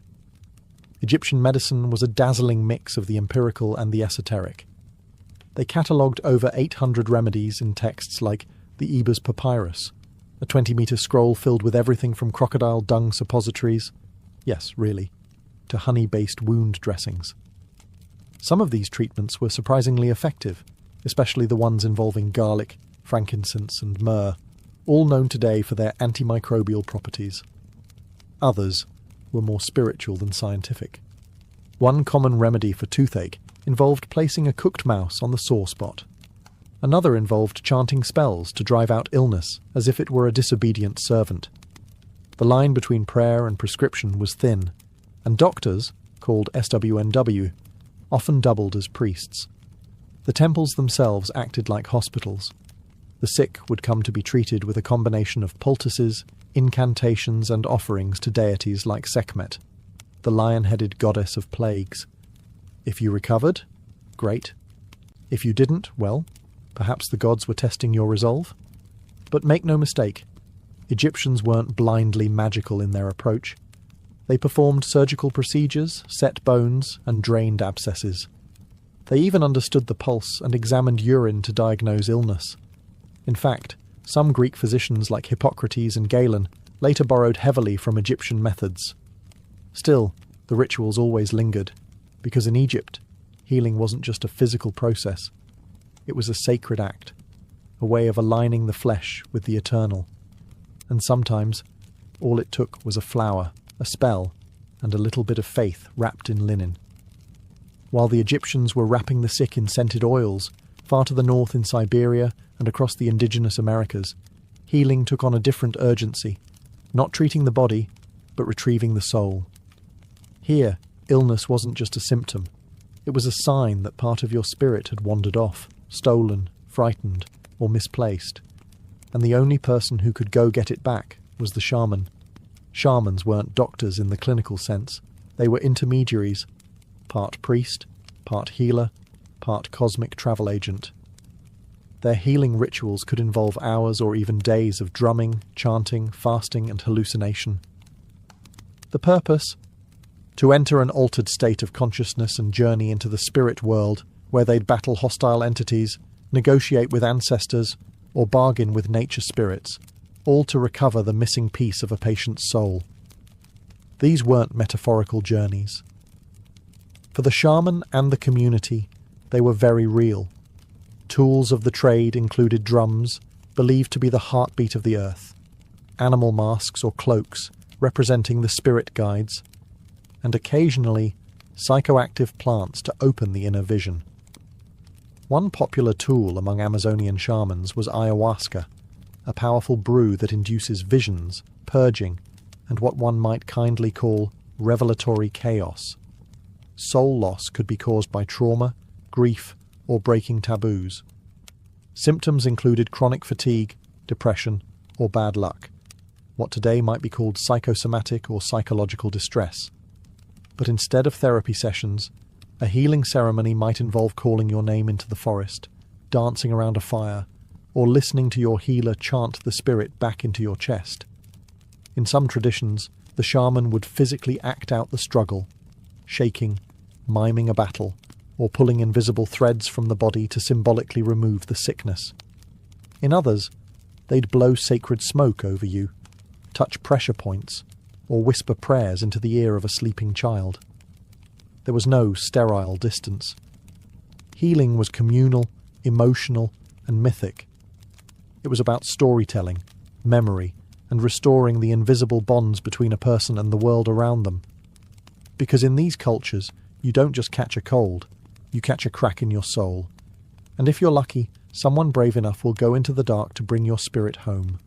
Egyptian medicine was a dazzling mix of the empirical and the esoteric. They catalogued over 800 remedies in texts like the Ebers Papyrus, a 20-metre scroll filled with everything from crocodile dung suppositories, yes, really, to honey-based wound dressings. Some of these treatments were surprisingly effective, especially the ones involving garlic, frankincense, and myrrh, all known today for their antimicrobial properties. Others were more spiritual than scientific. One common remedy for toothache involved placing a cooked mouse on the sore spot. Another involved chanting spells to drive out illness as if it were a disobedient servant. The line between prayer and prescription was thin, and doctors, called SWNW, often doubled as priests. The temples themselves acted like hospitals. The sick would come to be treated with a combination of poultices, incantations, and offerings to deities like Sekhmet, the lion-headed goddess of plagues. If you recovered, great. If you didn't, well, perhaps the gods were testing your resolve. But make no mistake, Egyptians weren't blindly magical in their approach. They performed surgical procedures, set bones, and drained abscesses. They even understood the pulse and examined urine to diagnose illness. In fact, some Greek physicians like Hippocrates and Galen later borrowed heavily from Egyptian methods. Still, the rituals always lingered, because in Egypt, healing wasn't just a physical process. It was a sacred act, a way of aligning the flesh with the eternal. And sometimes, all it took was a flower, a spell, and a little bit of faith wrapped in linen. While the Egyptians were wrapping the sick in scented oils, far to the north in Siberia and across the indigenous Americas, healing took on a different urgency, not treating the body, but retrieving the soul. Here, illness wasn't just a symptom. It was a sign that part of your spirit had wandered off, stolen, frightened, or misplaced. And the only person who could go get it back was the shaman. Shamans weren't doctors in the clinical sense. They were intermediaries, part priest, part healer, part cosmic travel agent. Their healing rituals could involve hours or even days of drumming, chanting, fasting, and hallucination. The purpose? To enter an altered state of consciousness and journey into the spirit world, where they'd battle hostile entities, negotiate with ancestors, or bargain with nature spirits, all to recover the missing piece of a patient's soul. These weren't metaphorical journeys. For the shaman and the community, they were very real. Tools of the trade included drums, believed to be the heartbeat of the earth, animal masks or cloaks representing the spirit guides, and occasionally psychoactive plants to open the inner vision. One popular tool among Amazonian shamans was ayahuasca, a powerful brew that induces visions, purging, and what one might kindly call revelatory chaos. Soul loss could be caused by trauma, grief, or breaking taboos. Symptoms included chronic fatigue, depression, or bad luck, what today might be called psychosomatic or psychological distress. But instead of therapy sessions, a healing ceremony might involve calling your name into the forest, dancing around a fire, or listening to your healer chant the spirit back into your chest. In some traditions, the shaman would physically act out the struggle, shaking, miming a battle, or pulling invisible threads from the body to symbolically remove the sickness. In others, they'd blow sacred smoke over you, touch pressure points, or whisper prayers into the ear of a sleeping child. There was no sterile distance. Healing was communal, emotional, and mythic. It was about storytelling, memory, and restoring the invisible bonds between a person and the world around them. Because in these cultures, you don't just catch a cold, you catch a crack in your soul. And if you're lucky, someone brave enough will go into the dark to bring your spirit home.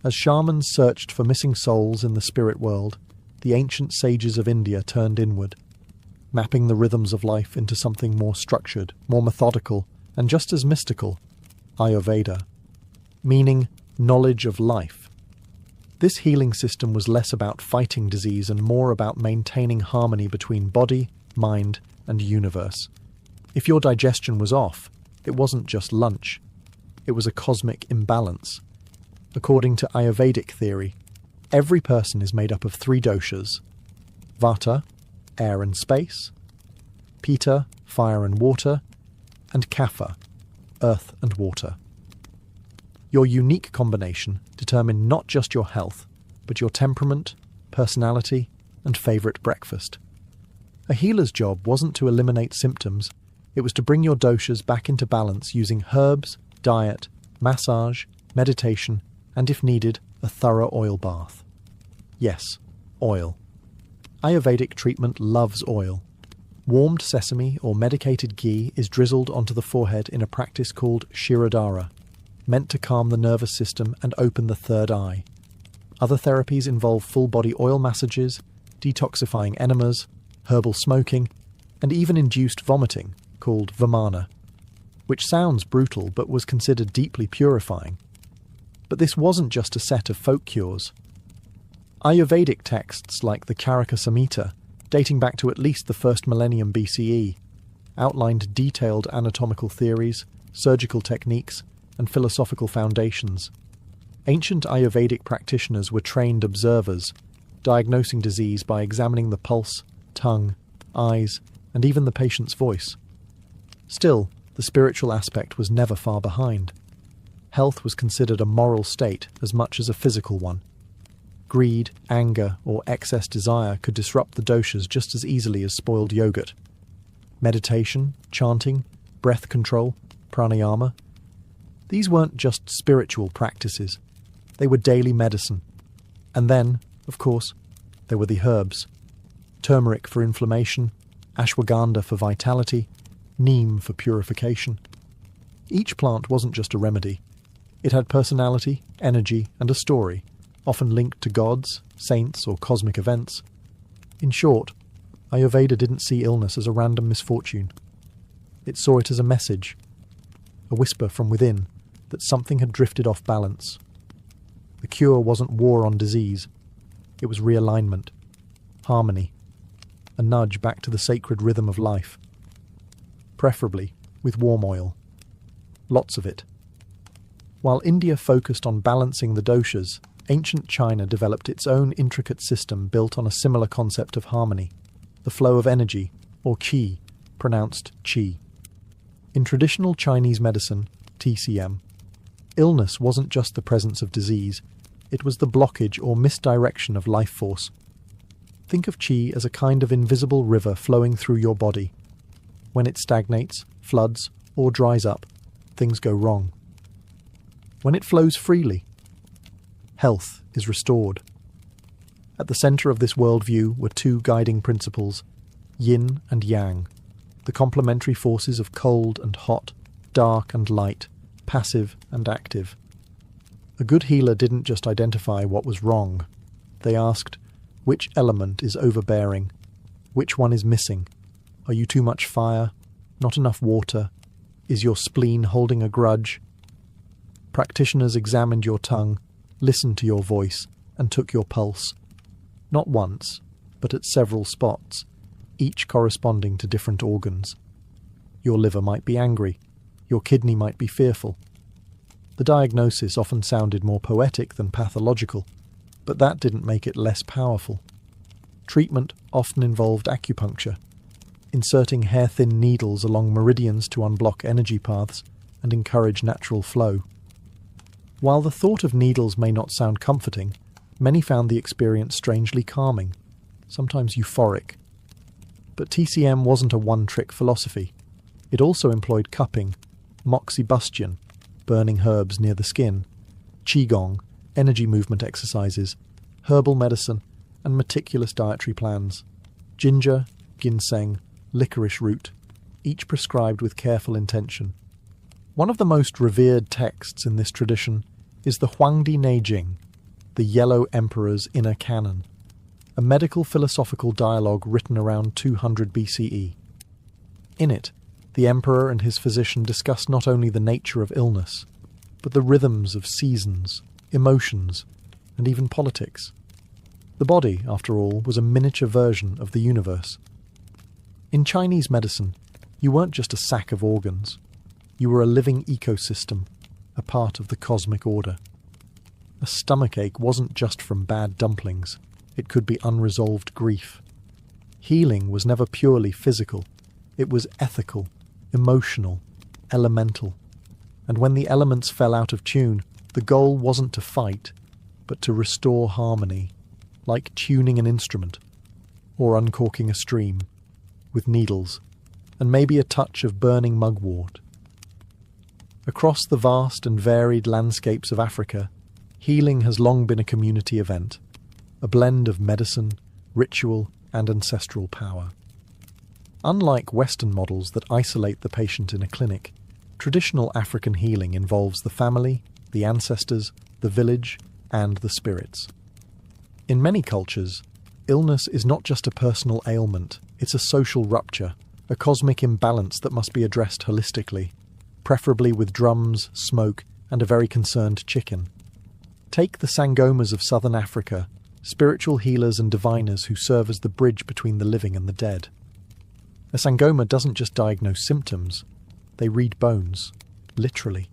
As shamans searched for missing souls in the spirit world, the ancient sages of India turned inward, mapping the rhythms of life into something more structured, more methodical, and just as mystical, Ayurveda, meaning knowledge of life. This healing system was less about fighting disease and more about maintaining harmony between body, mind, and universe. If your digestion was off, it wasn't just lunch. It was a cosmic imbalance. According to Ayurvedic theory, every person is made up of 3 doshas: Vata, air and space; Pitta, fire and water; and Kapha, earth and water. Your unique combination determined not just your health, but your temperament, personality, and favourite breakfast. A healer's job wasn't to eliminate symptoms, it was to bring your doshas back into balance using herbs, diet, massage, meditation, and if needed, a thorough oil bath. Yes, oil. Ayurvedic treatment loves oil. Warmed sesame or medicated ghee is drizzled onto the forehead in a practice called Shirodhara, meant to calm the nervous system and open the third eye. Other therapies involve full-body oil massages, detoxifying enemas, herbal smoking, and even induced vomiting, called vamana, which sounds brutal but was considered deeply purifying. But this wasn't just a set of folk cures. Ayurvedic texts like the Karaka Samhita, dating back to at least the 1st millennium BCE, outlined detailed anatomical theories, surgical techniques, and philosophical foundations. Ancient Ayurvedic practitioners were trained observers, diagnosing disease by examining the pulse, tongue, eyes, and even the patient's voice. Still, the spiritual aspect was never far behind. Health was considered a moral state as much as a physical one. Greed, anger, or excess desire could disrupt the doshas just as easily as spoiled yogurt. Meditation, chanting, breath control, pranayama. These weren't just spiritual practices. They were daily medicine. And then, of course, there were the herbs. Turmeric for inflammation, ashwagandha for vitality, neem for purification. Each plant wasn't just a remedy. It had personality, energy, and a story, often linked to gods, saints, or cosmic events. In short, Ayurveda didn't see illness as a random misfortune. It saw it as a message, a whisper from within that something had drifted off balance. The cure wasn't war on disease. It was realignment, harmony, a nudge back to the sacred rhythm of life. Preferably with warm oil. Lots of it. While India focused on balancing the doshas, ancient China developed its own intricate system built on a similar concept of harmony, the flow of energy, or qi, pronounced qi. In traditional Chinese medicine, TCM, illness wasn't just the presence of disease, it was the blockage or misdirection of life force. Think of qi as a kind of invisible river flowing through your body. When it stagnates, floods, or dries up, things go wrong. When it flows freely, health is restored. At the centre of this worldview were two guiding principles, yin and yang, the complementary forces of cold and hot, dark and light, passive and active. A good healer didn't just identify what was wrong. They asked, which element is overbearing? Which one is missing? Are you too much fire? Not enough water? Is your spleen holding a grudge? Practitioners examined your tongue, listened to your voice, and took your pulse. Not once, but at several spots, each corresponding to different organs. Your liver might be angry. Your kidney might be fearful. The diagnosis often sounded more poetic than pathological, but that didn't make it less powerful. Treatment often involved acupuncture, inserting hair-thin needles along meridians to unblock energy paths and encourage natural flow. While the thought of needles may not sound comforting, many found the experience strangely calming, sometimes euphoric. But TCM wasn't a one-trick philosophy. It also employed cupping, moxibustion, burning herbs near the skin, qigong, energy movement exercises, herbal medicine, and meticulous dietary plans. Ginger, ginseng, licorice root, each prescribed with careful intention. One of the most revered texts in this tradition is the Huangdi Neijing, the Yellow Emperor's Inner Canon, a medical philosophical dialogue written around 200 BCE. In it, the emperor and his physician discuss not only the nature of illness, but the rhythms of seasons, emotions, and even politics. The body, after all, was a miniature version of the universe. In Chinese medicine, you weren't just a sack of organs. You were a living ecosystem, a part of the cosmic order. A stomachache wasn't just from bad dumplings. It could be unresolved grief. Healing was never purely physical. It was ethical, emotional, elemental. And when the elements fell out of tune, the goal wasn't to fight, but to restore harmony, like tuning an instrument, or uncorking a stream, with needles, and maybe a touch of burning mugwort. Across the vast and varied landscapes of Africa, healing has long been a community event, a blend of medicine, ritual, and ancestral power. Unlike Western models that isolate the patient in a clinic, traditional African healing involves the family, the ancestors, the village, and the spirits. In many cultures, illness is not just a personal ailment, it's a social rupture, a cosmic imbalance that must be addressed holistically, preferably with drums, smoke, and a very concerned chicken. Take the Sangomas of southern Africa, spiritual healers and diviners who serve as the bridge between the living and the dead. A Sangoma doesn't just diagnose symptoms, they read bones, literally.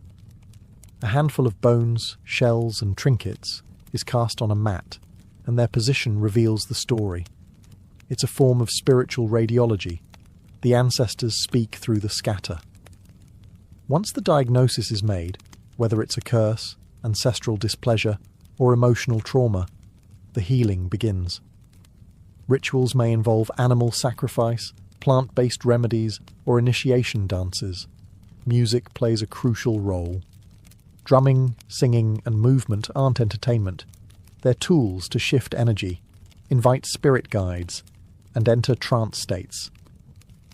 A handful of bones, shells, and trinkets is cast on a mat, and their position reveals the story. It's a form of spiritual radiology. The ancestors speak through the scatter. Once the diagnosis is made, whether it's a curse, ancestral displeasure, or emotional trauma, the healing begins. Rituals may involve animal sacrifice, plant-based remedies, or initiation dances. Music plays a crucial role. Drumming, singing, and movement aren't entertainment. They're tools to shift energy, invite spirit guides, and enter trance states.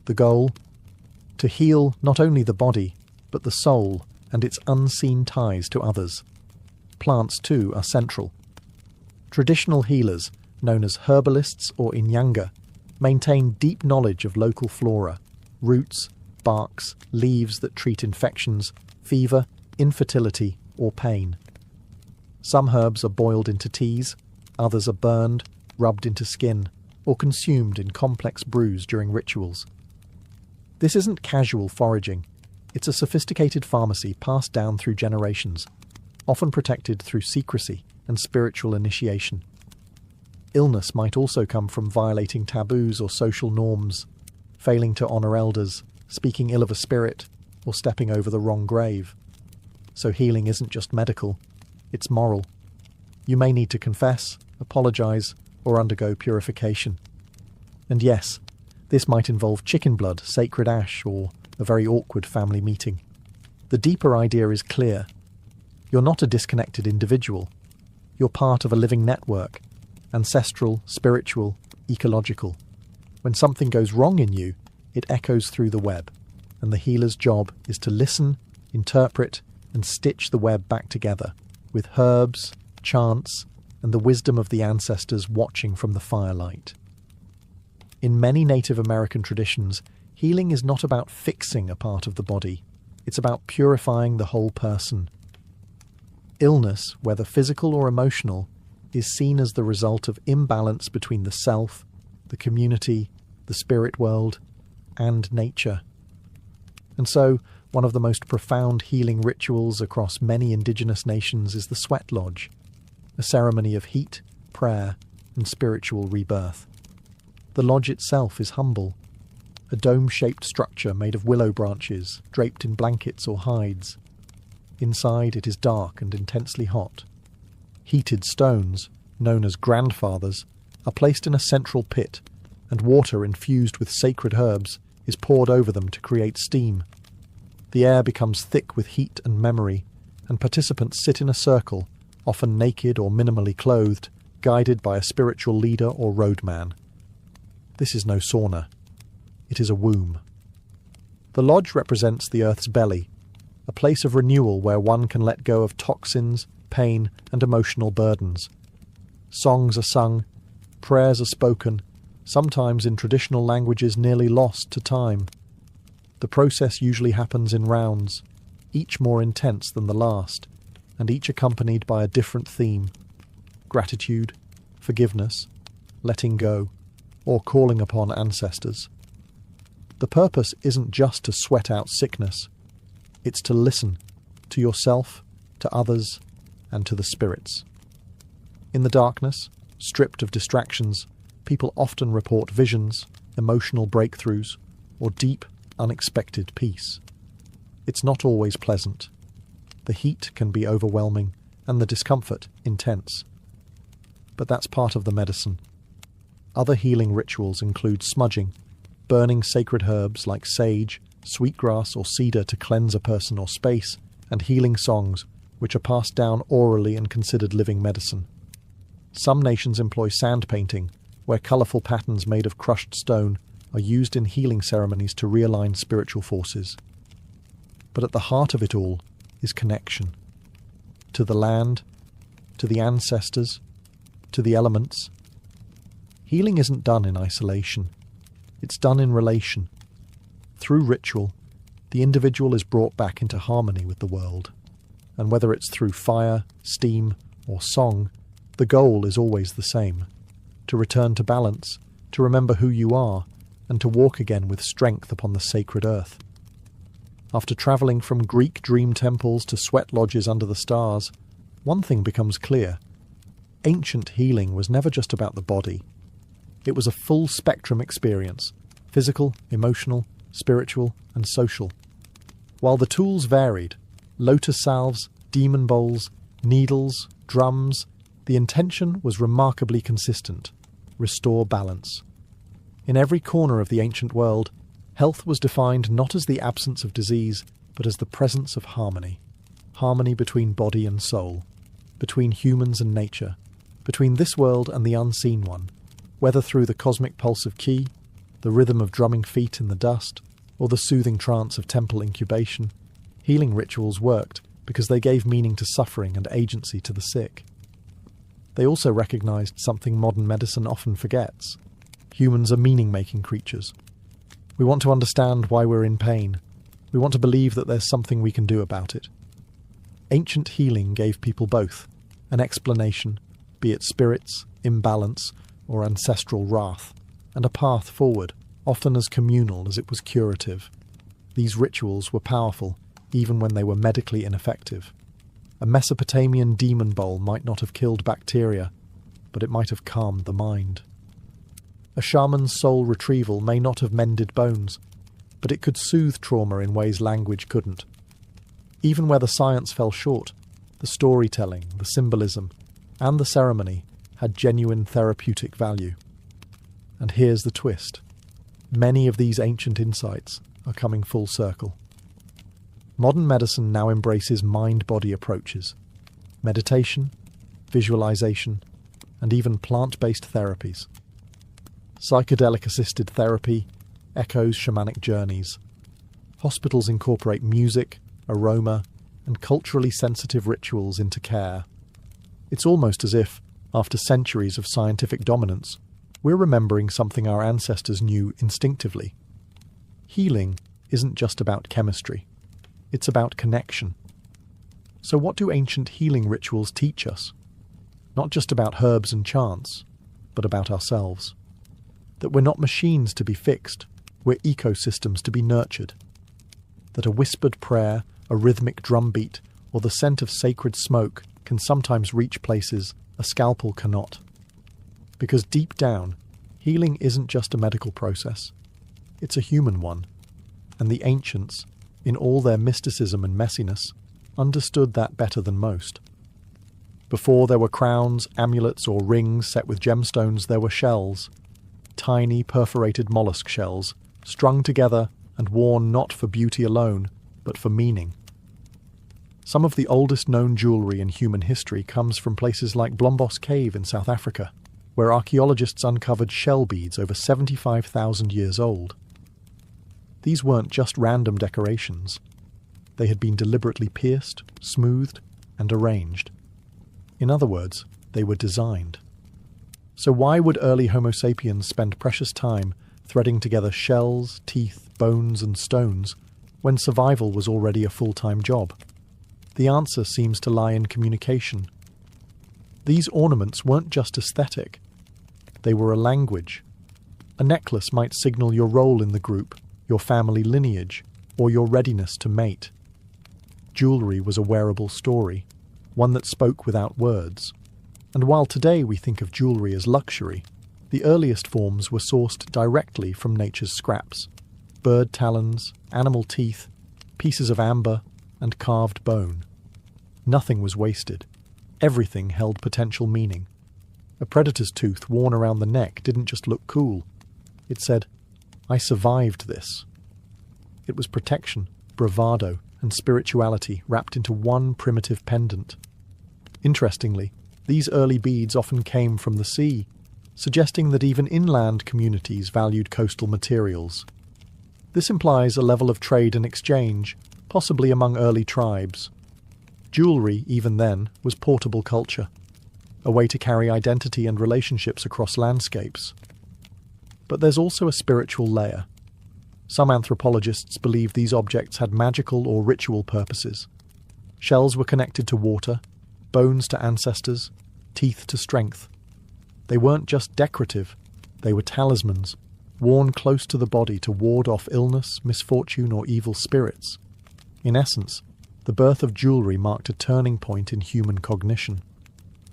The goal? To heal not only the body, but the soul and its unseen ties to others. Plants, too, are central. Traditional healers, known as herbalists or inyanga, maintain deep knowledge of local flora, roots, barks, leaves that treat infections, fever, infertility, or pain. Some herbs are boiled into teas, others are burned, rubbed into skin, or consumed in complex brews during rituals. This isn't casual foraging. It's a sophisticated pharmacy passed down through generations, often protected through secrecy and spiritual initiation. Illness might also come from violating taboos or social norms, failing to honour elders, speaking ill of a spirit, or stepping over the wrong grave. So healing isn't just medical, it's moral. You may need to confess, apologise, or undergo purification. And yes, this might involve chicken blood, sacred ash, or a very awkward family meeting. The deeper idea is clear. You're not a disconnected individual. You're part of a living network, ancestral, spiritual, ecological. When something goes wrong in you, it echoes through the web, and the healer's job is to listen, interpret, and stitch the web back together, with herbs, chants, and the wisdom of the ancestors watching from the firelight. In many Native American traditions, healing is not about fixing a part of the body. It's about purifying the whole person. Illness, whether physical or emotional, is seen as the result of imbalance between the self, the community, the spirit world, and nature. And so, one of the most profound healing rituals across many indigenous nations is the sweat lodge, a ceremony of heat, prayer, and spiritual rebirth. The lodge itself is humble, a dome-shaped structure made of willow branches, draped in blankets or hides. Inside it is dark and intensely hot. Heated stones, known as grandfathers, are placed in a central pit, and water infused with sacred herbs is poured over them to create steam. The air becomes thick with heat and memory, and participants sit in a circle, often naked or minimally clothed, guided by a spiritual leader or roadman. This is no sauna. It is a womb. The lodge represents the earth's belly, a place of renewal where one can let go of toxins, pain, and emotional burdens. Songs are sung, prayers are spoken, sometimes in traditional languages nearly lost to time. The process usually happens in rounds, each more intense than the last, and each accompanied by a different theme: gratitude, forgiveness, letting go, or calling upon ancestors. The purpose isn't just to sweat out sickness. It's to listen, to yourself, to others, and to the spirits. In the darkness, stripped of distractions, people often report visions, emotional breakthroughs, or deep, unexpected peace. It's not always pleasant. The heat can be overwhelming, and the discomfort intense. But that's part of the medicine. Other healing rituals include smudging, burning sacred herbs like sage, sweetgrass, or cedar to cleanse a person or space, and healing songs, which are passed down orally and considered living medicine. Some nations employ sand painting, where colourful patterns made of crushed stone are used in healing ceremonies to realign spiritual forces. But at the heart of it all is connection. To the land, to the ancestors, to the elements. Healing isn't done in isolation. It's done in relation. Through ritual, the individual is brought back into harmony with the world. And whether it's through fire, steam, or song, the goal is always the same: to return to balance, to remember who you are, and to walk again with strength upon the sacred earth. After travelling from Greek dream temples to sweat lodges under the stars, one thing becomes clear. Ancient healing was never just about the body. It was a full spectrum experience: physical, emotional, spiritual, and social. While the tools varied, lotus salves, demon bowls, needles, drums, the intention was remarkably consistent: restore balance. In every corner of the ancient world, health was defined not as the absence of disease, but as the presence of harmony. Harmony between body and soul, between humans and nature, between this world and the unseen one, whether through the cosmic pulse of ki, the rhythm of drumming feet in the dust, or the soothing trance of temple incubation. Healing rituals worked because they gave meaning to suffering and agency to the sick. They also recognized something modern medicine often forgets. Humans are meaning-making creatures. We want to understand why we're in pain. We want to believe that there's something we can do about it. Ancient healing gave people both: an explanation, be it spirits, imbalance, or ancestral wrath, and a path forward, often as communal as it was curative. These rituals were powerful, even when they were medically ineffective. A Mesopotamian demon bowl might not have killed bacteria, but it might have calmed the mind. A shaman's soul retrieval may not have mended bones, but it could soothe trauma in ways language couldn't. Even where the science fell short, the storytelling, the symbolism, and the ceremony had genuine therapeutic value. And here's the twist. Many of these ancient insights are coming full circle. Modern medicine now embraces mind-body approaches, meditation, visualization, and even plant-based therapies. Psychedelic-assisted therapy echoes shamanic journeys. Hospitals incorporate music, aroma, and culturally sensitive rituals into care. It's almost as if, after centuries of scientific dominance, we're remembering something our ancestors knew instinctively. Healing isn't just about chemistry. It's about connection. So what do ancient healing rituals teach us? Not just about herbs and chants, but about ourselves. That we're not machines to be fixed, we're ecosystems to be nurtured. That a whispered prayer, a rhythmic drumbeat, or the scent of sacred smoke can sometimes reach places a scalpel cannot. Because deep down, healing isn't just a medical process. It's a human one. And the ancients, in all their mysticism and messiness, understood that better than most. Before there were crowns, amulets, or rings set with gemstones, there were shells. Tiny, perforated mollusk shells, strung together and worn not for beauty alone, but for meaning. Some of the oldest known jewellery in human history comes from places like Blombos Cave in South Africa, where archaeologists uncovered shell beads over 75,000 years old. These weren't just random decorations. They had been deliberately pierced, smoothed, and arranged. In other words, they were designed. So why would early Homo sapiens spend precious time threading together shells, teeth, bones, and stones when survival was already a full-time job? The answer seems to lie in communication. These ornaments weren't just aesthetic. They were a language. A necklace might signal your role in the group, your family lineage, or your readiness to mate. Jewellery was a wearable story, one that spoke without words. And while today we think of jewellery as luxury, the earliest forms were sourced directly from nature's scraps: bird talons, animal teeth, pieces of amber, and carved bone. Nothing was wasted. Everything held potential meaning. A predator's tooth worn around the neck didn't just look cool. It said, "I survived this." It was protection, bravado, and spirituality wrapped into one primitive pendant. Interestingly, these early beads often came from the sea, suggesting that even inland communities valued coastal materials. This implies a level of trade and exchange, possibly among early tribes. Jewellery, even then, was portable culture, a way to carry identity and relationships across landscapes. But there's also a spiritual layer. Some anthropologists believe these objects had magical or ritual purposes. Shells were connected to water, bones to ancestors, teeth to strength. They weren't just decorative, they were talismans, worn close to the body to ward off illness, misfortune, or evil spirits. In essence, the birth of jewellery marked a turning point in human cognition.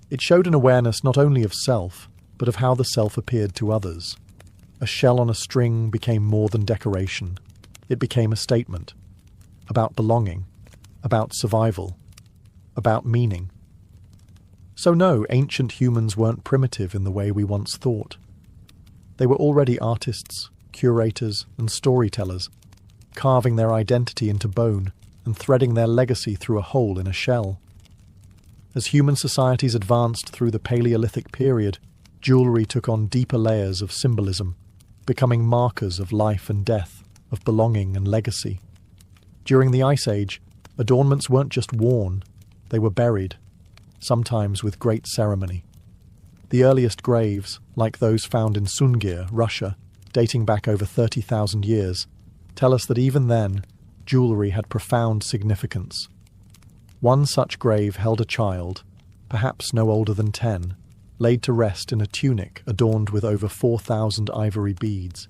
It showed an awareness not only of self, but of how the self appeared to others. A shell on a string became more than decoration. It became a statement about belonging, about survival, about meaning. So no, ancient humans weren't primitive in the way we once thought. They were already artists, curators, and storytellers, carving their identity into bone and threading their legacy through a hole in a shell. As human societies advanced through the Paleolithic period, jewellery took on deeper layers of symbolism, becoming markers of life and death, of belonging and legacy. During the Ice Age, adornments weren't just worn, they were buried, sometimes with great ceremony. The earliest graves, like those found in Sungir, Russia, dating back over 30,000 years, tell us that even then, jewellery had profound significance. One such grave held a child, perhaps no older than 10, laid to rest in a tunic adorned with over 4,000 ivory beads,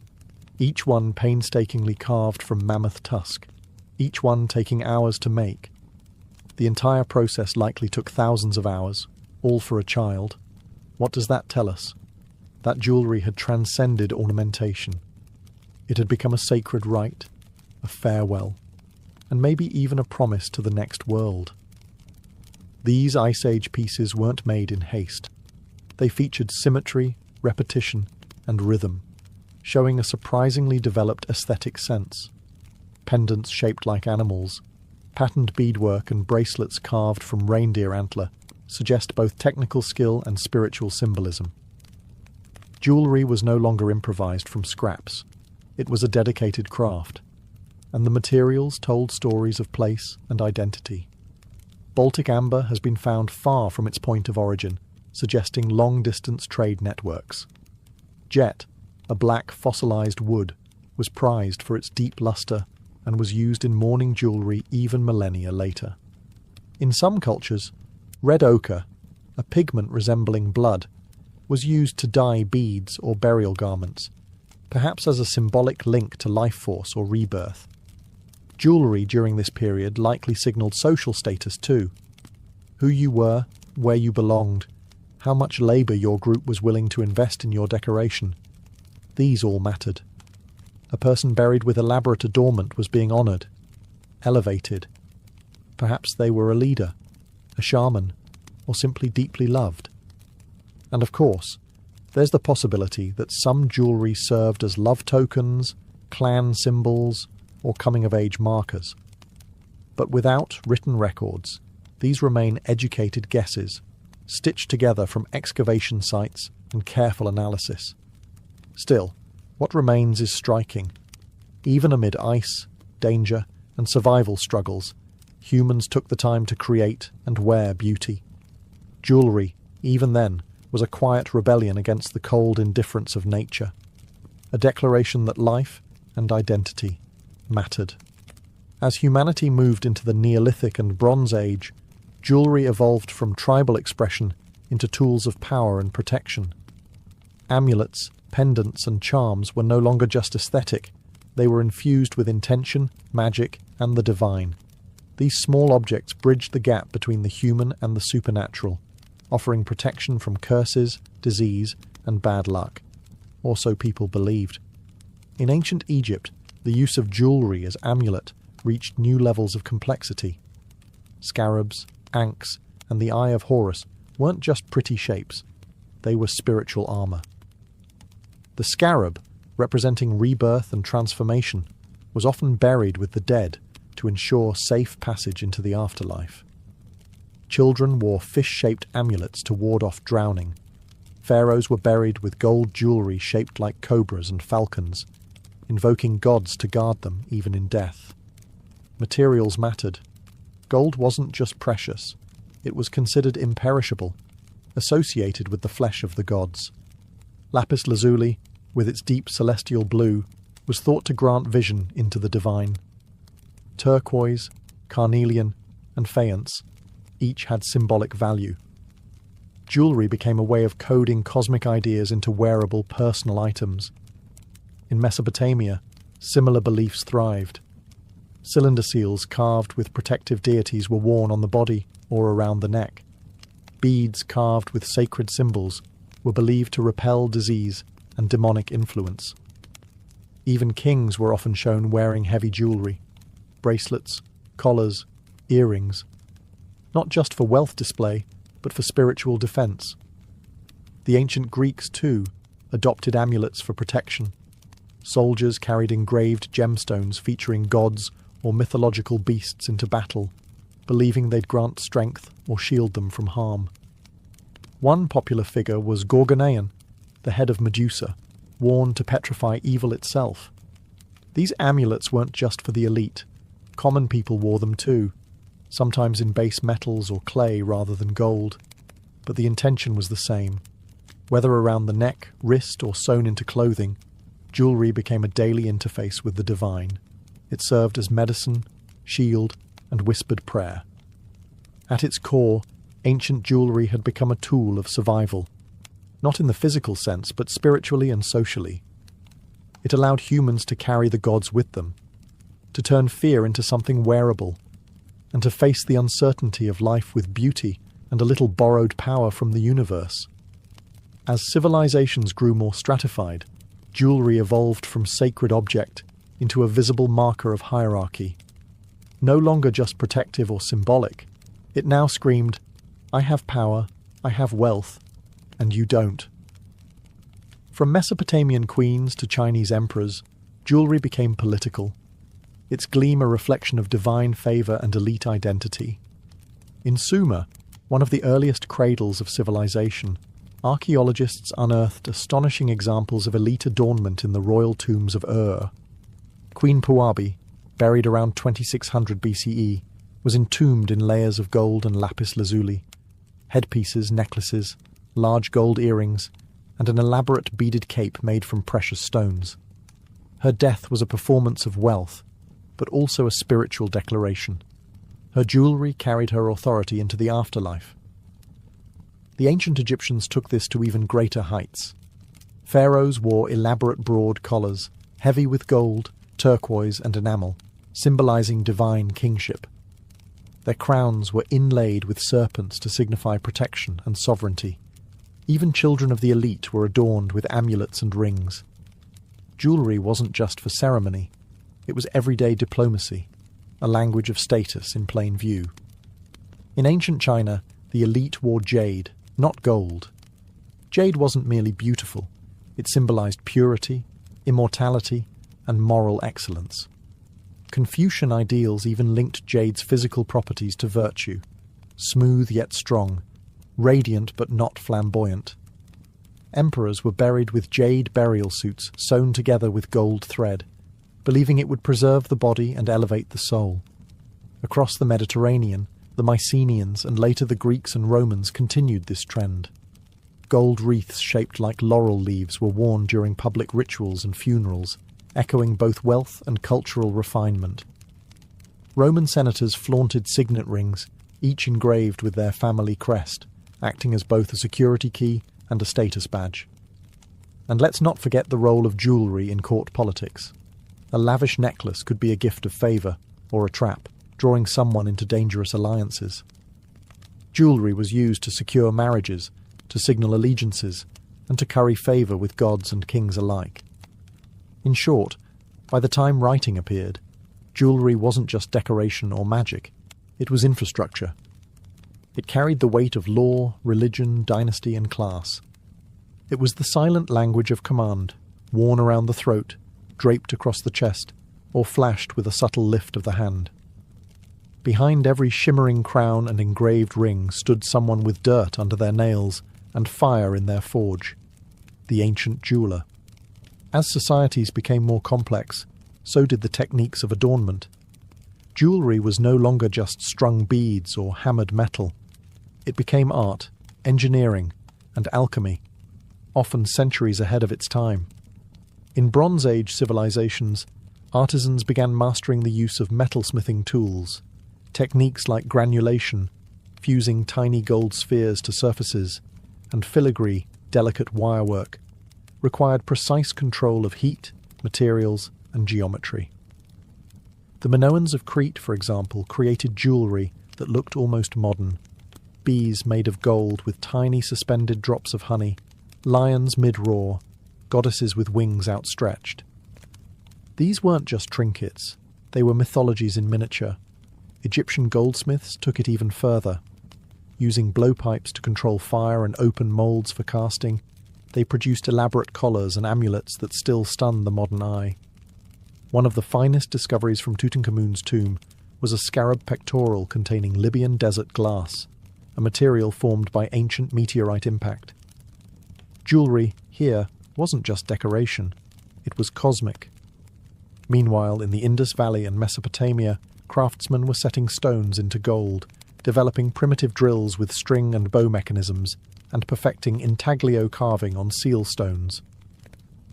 each one painstakingly carved from mammoth tusk, each one taking hours to make. The entire process likely took thousands of hours, all for a child. What does that tell us? That jewellery had transcended ornamentation. It had become a sacred rite, a farewell, and maybe even a promise to the next world. These Ice Age pieces weren't made in haste. They featured symmetry, repetition, and rhythm, showing a surprisingly developed aesthetic sense. Pendants shaped like animals, patterned beadwork and bracelets carved from reindeer antler suggest both technical skill and spiritual symbolism. Jewellery was no longer improvised from scraps. It was a dedicated craft, and the materials told stories of place and identity. Baltic amber has been found far from its point of origin, suggesting long-distance trade networks. Jet, a black fossilized wood, was prized for its deep luster and was used in mourning jewellery even millennia later. In some cultures, red ochre, a pigment resembling blood, was used to dye beads or burial garments, perhaps as a symbolic link to life force or rebirth. Jewellery during this period likely signalled social status too. Who you were, where you belonged, how much labour your group was willing to invest in your decoration. These all mattered. A person buried with elaborate adornment was being honoured, elevated. Perhaps they were a leader, a shaman, or simply deeply loved. And of course, there's the possibility that some jewellery served as love tokens, clan symbols, or coming-of-age markers. But without written records, these remain educated guesses, stitched together from excavation sites and careful analysis. Still, what remains is striking. Even amid ice, danger, and survival struggles, humans took the time to create and wear beauty. Jewellery, even then, was a quiet rebellion against the cold indifference of nature, a declaration that life and identity mattered. As humanity moved into the Neolithic and Bronze Age, jewellery evolved from tribal expression into tools of power and protection. Amulets, pendants, and charms were no longer just aesthetic. They were infused with intention, magic, and the divine. These small objects bridged the gap between the human and the supernatural, offering protection from curses, disease, and bad luck. Or so people believed. In ancient Egypt, the use of jewellery as amulet reached new levels of complexity. Scarabs, ankhs, and the Eye of Horus weren't just pretty shapes. They were spiritual armour. The scarab, representing rebirth and transformation, was often buried with the dead to ensure safe passage into the afterlife. Children wore fish-shaped amulets to ward off drowning. Pharaohs were buried with gold jewellery shaped like cobras and falcons, invoking gods to guard them even in death. Materials mattered. Gold wasn't just precious, it was considered imperishable, associated with the flesh of the gods. Lapis lazuli, with its deep celestial blue, was thought to grant vision into the divine. Turquoise, carnelian, and faience each had symbolic value. Jewellery became a way of coding cosmic ideas into wearable personal items. In Mesopotamia, similar beliefs thrived. Cylinder seals carved with protective deities were worn on the body or around the neck. Beads carved with sacred symbols were believed to repel disease and demonic influence. Even kings were often shown wearing heavy jewellery, bracelets, collars, earrings, not just for wealth display, but for spiritual defence. The ancient Greeks, too, adopted amulets for protection. Soldiers carried engraved gemstones featuring gods or mythological beasts into battle, believing they'd grant strength or shield them from harm. One popular figure was Gorgonean, the head of Medusa, worn to petrify evil itself. These amulets weren't just for the elite. Common people wore them too, sometimes in base metals or clay rather than gold. But the intention was the same. Whether around the neck, wrist, or sewn into clothing, jewellery became a daily interface with the divine. It served as medicine, shield, and whispered prayer. At its core, ancient jewellery had become a tool of survival, not in the physical sense, but spiritually and socially. It allowed humans to carry the gods with them, to turn fear into something wearable, and to face the uncertainty of life with beauty and a little borrowed power from the universe. As civilizations grew more stratified, jewellery evolved from sacred object into a visible marker of hierarchy. No longer just protective or symbolic, it now screamed, "I have power, I have wealth, and you don't. From Mesopotamian queens to Chinese emperors, jewellery became political, its gleam a reflection of divine favour and elite identity. In Sumer, one of the earliest cradles of civilization, archaeologists unearthed astonishing examples of elite adornment in the royal tombs of Ur. Queen Puabi, buried around 2600 BCE, was entombed in layers of gold and lapis lazuli, headpieces, necklaces, large gold earrings, and an elaborate beaded cape made from precious stones. Her death was a performance of wealth, but also a spiritual declaration. Her jewellery carried her authority into the afterlife. The ancient Egyptians took this to even greater heights. Pharaohs wore elaborate broad collars, heavy with gold, turquoise and enamel, symbolising divine kingship. Their crowns were inlaid with serpents to signify protection and sovereignty. Even children of the elite were adorned with amulets and rings. Jewellery wasn't just for ceremony, it was everyday diplomacy, a language of status in plain view. In ancient China, the elite wore jade, not gold. Jade wasn't merely beautiful, it symbolised purity, immortality, and moral excellence. Confucian ideals even linked jade's physical properties to virtue, smooth yet strong, radiant but not flamboyant. Emperors were buried with jade burial suits sewn together with gold thread, believing it would preserve the body and elevate the soul. Across the Mediterranean, the Mycenaeans and later the Greeks and Romans continued this trend. Gold wreaths shaped like laurel leaves were worn during public rituals and funerals, echoing both wealth and cultural refinement. Roman senators flaunted signet rings, each engraved with their family crest, acting as both a security key and a status badge. And let's not forget the role of jewellery in court politics. A lavish necklace could be a gift of favour, or a trap, drawing someone into dangerous alliances. Jewellery was used to secure marriages, to signal allegiances, and to curry favour with gods and kings alike. In short, by the time writing appeared, jewellery wasn't just decoration or magic, it was infrastructure. It carried the weight of law, religion, dynasty, and class. It was the silent language of command, worn around the throat, draped across the chest, or flashed with a subtle lift of the hand. Behind every shimmering crown and engraved ring stood someone with dirt under their nails and fire in their forge, the ancient jeweller. As societies became more complex, so did the techniques of adornment. Jewellery was no longer just strung beads or hammered metal. It became art, engineering, and alchemy, often centuries ahead of its time. In Bronze Age civilizations, artisans began mastering the use of metalsmithing tools, techniques like granulation, fusing tiny gold spheres to surfaces, and filigree, delicate wirework, required precise control of heat, materials, and geometry. The Minoans of Crete, for example, created jewellery that looked almost modern. Bees made of gold with tiny suspended drops of honey, lions mid-roar, goddesses with wings outstretched. These weren't just trinkets, they were mythologies in miniature. Egyptian goldsmiths took it even further. Using blowpipes to control fire and open moulds for casting, they produced elaborate collars and amulets that still stun the modern eye. One of the finest discoveries from Tutankhamun's tomb was a scarab pectoral containing Libyan desert glass, a material formed by ancient meteorite impact. Jewellery, here, wasn't just decoration, it was cosmic. Meanwhile, in the Indus Valley and Mesopotamia, craftsmen were setting stones into gold, developing primitive drills with string and bow mechanisms, and perfecting intaglio carving on seal stones.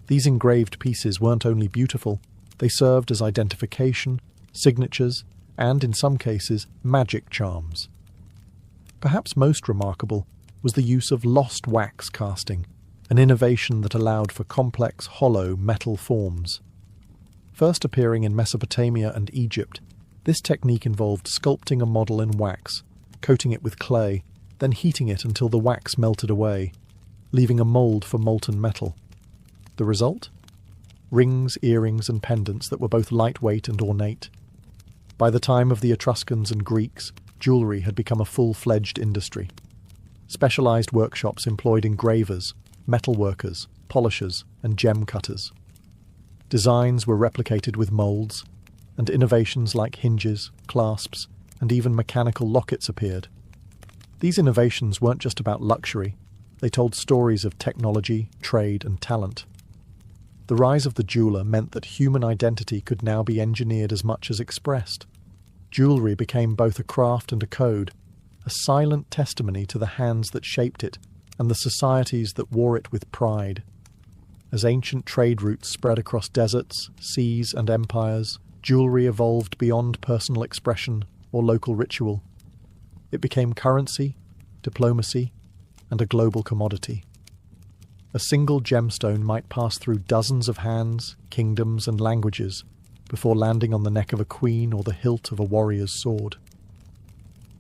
These engraved pieces weren't only beautiful, they served as identification, signatures, and, in some cases, magic charms. Perhaps most remarkable was the use of lost wax casting, an innovation that allowed for complex, hollow metal forms. First appearing in Mesopotamia and Egypt, this technique involved sculpting a model in wax, coating it with clay, then heating it until the wax melted away, leaving a mould for molten metal. The result? Rings, earrings, and pendants that were both lightweight and ornate. By the time of the Etruscans and Greeks, jewellery had become a full-fledged industry. specialised workshops employed engravers, metalworkers, polishers, and gem cutters. Designs were replicated with moulds, and innovations like hinges, clasps, and even mechanical lockets appeared. These innovations weren't just about luxury, they told stories of technology, trade, and talent. The rise of the jeweller meant that human identity could now be engineered as much as expressed. Jewellery became both a craft and a code, a silent testimony to the hands that shaped it and the societies that wore it with pride. As ancient trade routes spread across deserts, seas, and empires, jewellery evolved beyond personal expression or local ritual. It became currency, diplomacy, and a global commodity. A single gemstone might pass through dozens of hands, kingdoms, and languages before landing on the neck of a queen or the hilt of a warrior's sword.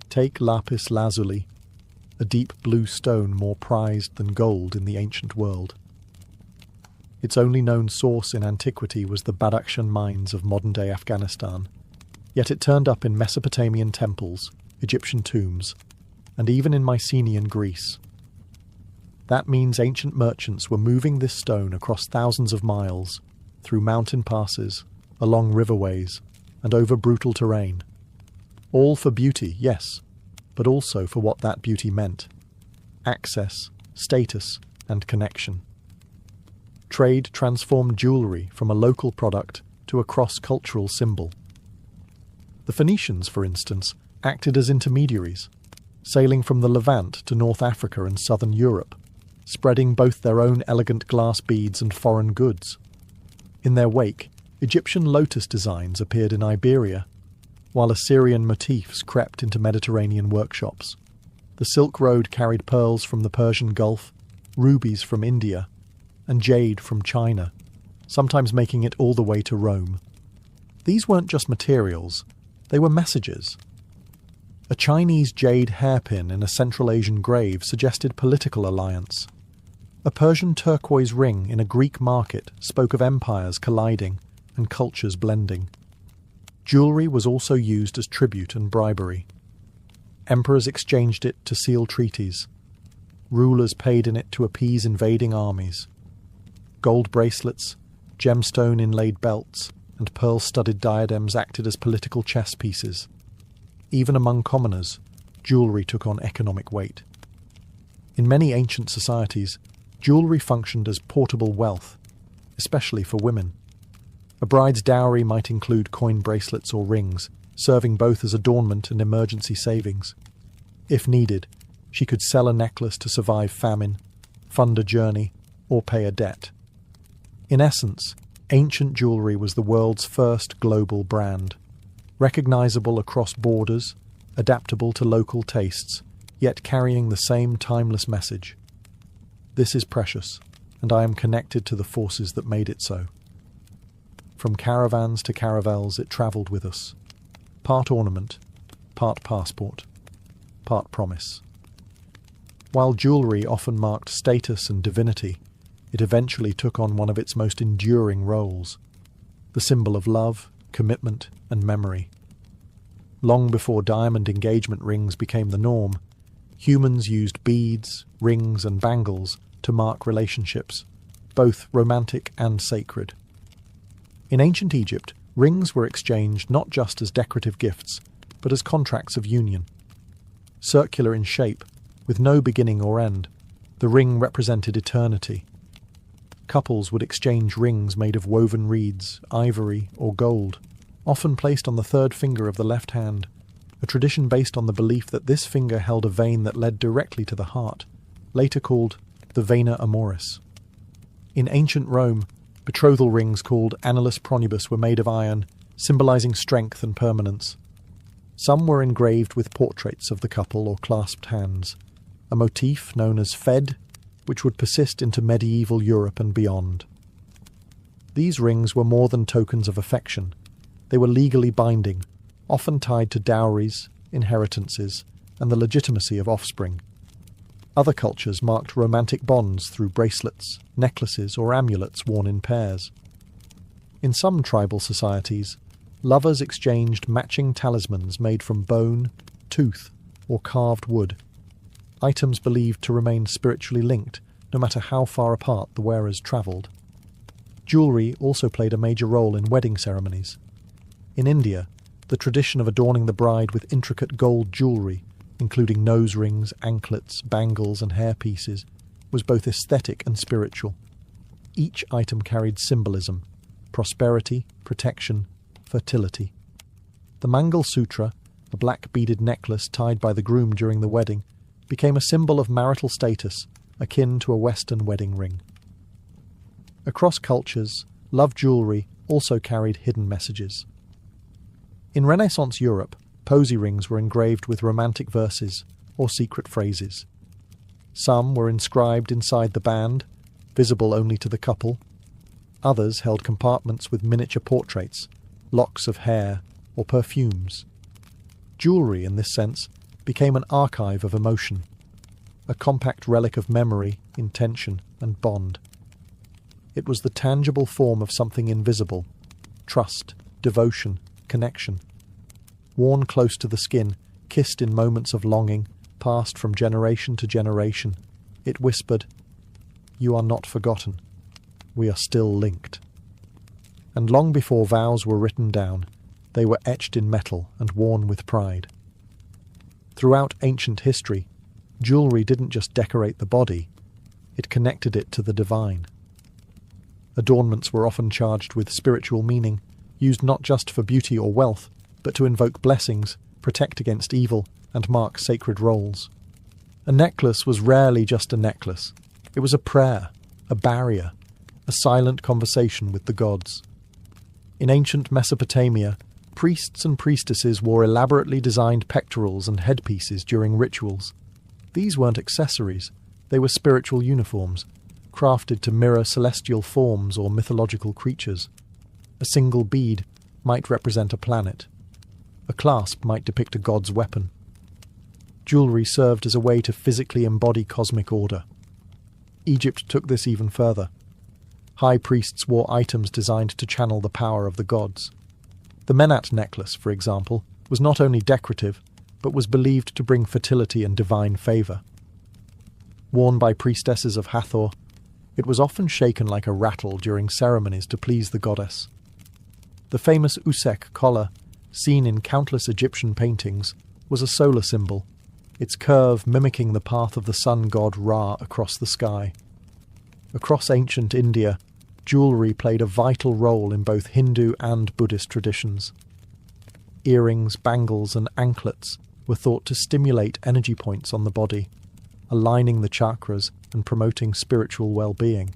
Take lapis lazuli, a deep blue stone more prized than gold in the ancient world. Its only known source in antiquity was the Badakhshan mines of modern-day Afghanistan, yet it turned up in Mesopotamian temples, Egyptian tombs, and even in Mycenaean Greece. That means ancient merchants were moving this stone across thousands of miles, through mountain passes, along riverways, and over brutal terrain. All for beauty, yes, but also for what that beauty meant: access, status, and connection. Trade transformed jewellery from a local product to a cross-cultural symbol. The Phoenicians, for instance, acted as intermediaries, sailing from the Levant to North Africa and southern Europe, spreading both their own elegant glass beads and foreign goods. In their wake, Egyptian lotus designs appeared in Iberia, while Assyrian motifs crept into Mediterranean workshops. The Silk Road carried pearls from the Persian Gulf, rubies from India, and jade from China, sometimes making it all the way to Rome. These weren't just materials, they were messages. A Chinese jade hairpin in a Central Asian grave suggested political alliance. A Persian turquoise ring in a Greek market spoke of empires colliding and cultures blending. Jewellery was also used as tribute and bribery. Emperors exchanged it to seal treaties. Rulers paid in it to appease invading armies. Gold bracelets, gemstone-inlaid belts, and pearl-studded diadems acted as political chess pieces. Even among commoners, jewellery took on economic weight. In many ancient societies, jewellery functioned as portable wealth, especially for women. A bride's dowry might include coin bracelets or rings, serving both as adornment and emergency savings. If needed, she could sell a necklace to survive famine, fund a journey, or pay a debt. In essence, ancient jewellery was the world's first global brand, recognisable across borders, adaptable to local tastes, yet carrying the same timeless message. This is precious, and I am connected to the forces that made it so. From caravans to caravels it travelled with us, part ornament, part passport, part promise. While jewellery often marked status and divinity, it eventually took on one of its most enduring roles, the symbol of love, commitment, and memory. Long before diamond engagement rings became the norm, humans used beads, rings, and bangles to mark relationships, both romantic and sacred. In ancient Egypt, rings were exchanged not just as decorative gifts, but as contracts of union. Circular in shape, with no beginning or end, the ring represented eternity. Couples would exchange rings made of woven reeds, ivory, or gold, often placed on the third finger of the left hand, a tradition based on the belief that this finger held a vein that led directly to the heart, later called the vena amoris. In ancient Rome, betrothal rings called annulus pronibus were made of iron, symbolizing strength and permanence. Some were engraved with portraits of the couple or clasped hands, a motif known as fed, which would persist into medieval Europe and beyond. These rings were more than tokens of affection. They were legally binding, often tied to dowries, inheritances, and the legitimacy of offspring. Other cultures marked romantic bonds through bracelets, necklaces, or amulets worn in pairs. In some tribal societies, lovers exchanged matching talismans made from bone, tooth, or carved wood. items believed to remain spiritually linked no matter how far apart the wearers travelled. Jewellery also played a major role in wedding ceremonies. In India, the tradition of adorning the bride with intricate gold jewellery, including nose rings, anklets, bangles and hairpieces, was both aesthetic and spiritual. Each item carried symbolism: prosperity, protection, fertility. The Mangal Sutra, a black beaded necklace tied by the groom during the wedding, became a symbol of marital status, akin to a Western wedding ring. Across cultures, love jewellery also carried hidden messages. In Renaissance Europe, posy rings were engraved with romantic verses or secret phrases. Some were inscribed inside the band, visible only to the couple. Others held compartments with miniature portraits, locks of hair, or perfumes. Jewellery, in this sense, became an archive of emotion, a compact relic of memory, intention, and bond. It was the tangible form of something invisible: trust, devotion, connection. Worn close to the skin, kissed in moments of longing, passed from generation to generation, it whispered, "You are not forgotten. We are still linked." And long before vows were written down, they were etched in metal and worn with pride. Throughout ancient history, jewellery didn't just decorate the body, it connected it to the divine. Adornments were often charged with spiritual meaning, used not just for beauty or wealth, but to invoke blessings, protect against evil, and mark sacred roles. A necklace was rarely just a necklace. It was a prayer, a barrier, a silent conversation with the gods. In ancient Mesopotamia, priests and priestesses wore elaborately designed pectorals and headpieces during rituals. These weren't accessories, they were spiritual uniforms, crafted to mirror celestial forms or mythological creatures. A single bead might represent a planet. A clasp might depict a god's weapon. Jewellery served as a way to physically embody cosmic order. Egypt took this even further. High priests wore items designed to channel the power of the gods. The Menat necklace, for example, was not only decorative, but was believed to bring fertility and divine favour. Worn by priestesses of Hathor, it was often shaken like a rattle during ceremonies to please the goddess. The famous Usek collar, seen in countless Egyptian paintings, was a solar symbol, its curve mimicking the path of the sun god Ra across the sky. Across ancient India, jewellery played a vital role in both Hindu and Buddhist traditions. Earrings, bangles, and anklets were thought to stimulate energy points on the body, aligning the chakras and promoting spiritual well-being.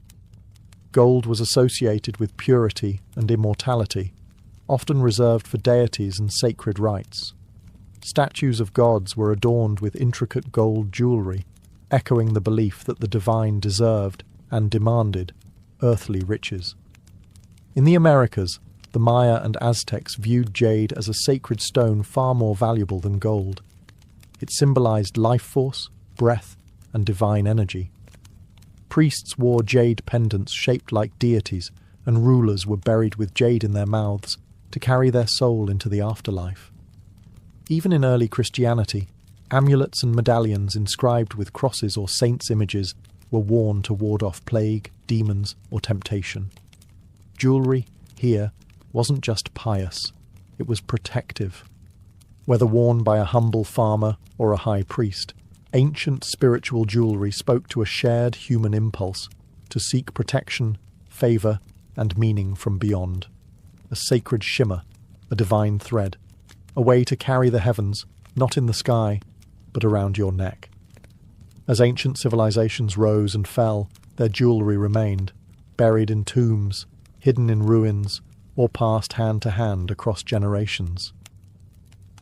Gold was associated with purity and immortality, often reserved for deities and sacred rites. Statues of gods were adorned with intricate gold jewellery, echoing the belief that the divine deserved and demanded earthly riches. In the Americas, the Maya and Aztecs viewed jade as a sacred stone far more valuable than gold. It symbolized life force, breath, and divine energy. Priests wore jade pendants shaped like deities, and rulers were buried with jade in their mouths to carry their soul into the afterlife. Even in early Christianity, amulets and medallions inscribed with crosses or saints' images were worn to ward off plague, demons, or temptation. Jewellery, here, wasn't just pious, it was protective. Whether worn by a humble farmer or a high priest, ancient spiritual jewellery spoke to a shared human impulse to seek protection, favour, and meaning from beyond. A sacred shimmer, a divine thread, a way to carry the heavens, not in the sky, but around your neck. As ancient civilizations rose and fell, their jewellery remained, buried in tombs, hidden in ruins, or passed hand to hand across generations.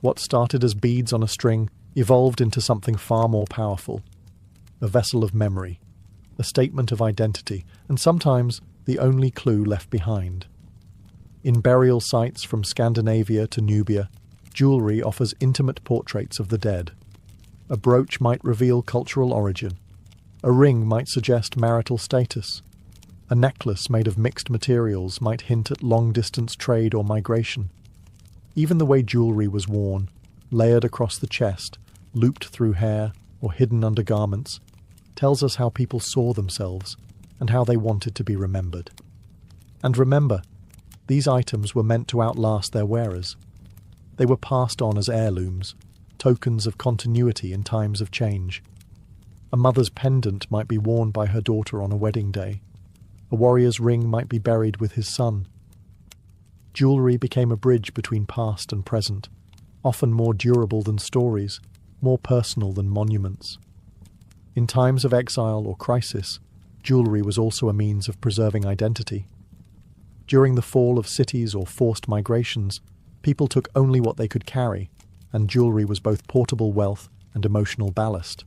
What started as beads on a string evolved into something far more powerful, a vessel of memory, a statement of identity, and sometimes the only clue left behind. In burial sites from Scandinavia to Nubia, jewellery offers intimate portraits of the dead. A brooch might reveal cultural origin. A ring might suggest marital status. A necklace made of mixed materials might hint at long-distance trade or migration. Even the way jewellery was worn, layered across the chest, looped through hair, or hidden under garments, tells us how people saw themselves and how they wanted to be remembered. And remember, these items were meant to outlast their wearers. They were passed on as heirlooms, tokens of continuity in times of change. A mother's pendant might be worn by her daughter on a wedding day. A warrior's ring might be buried with his son. Jewellery became a bridge between past and present, often more durable than stories, more personal than monuments. In times of exile or crisis, jewellery was also a means of preserving identity. During the fall of cities or forced migrations, people took only what they could carry, and jewellery was both portable wealth and emotional ballast.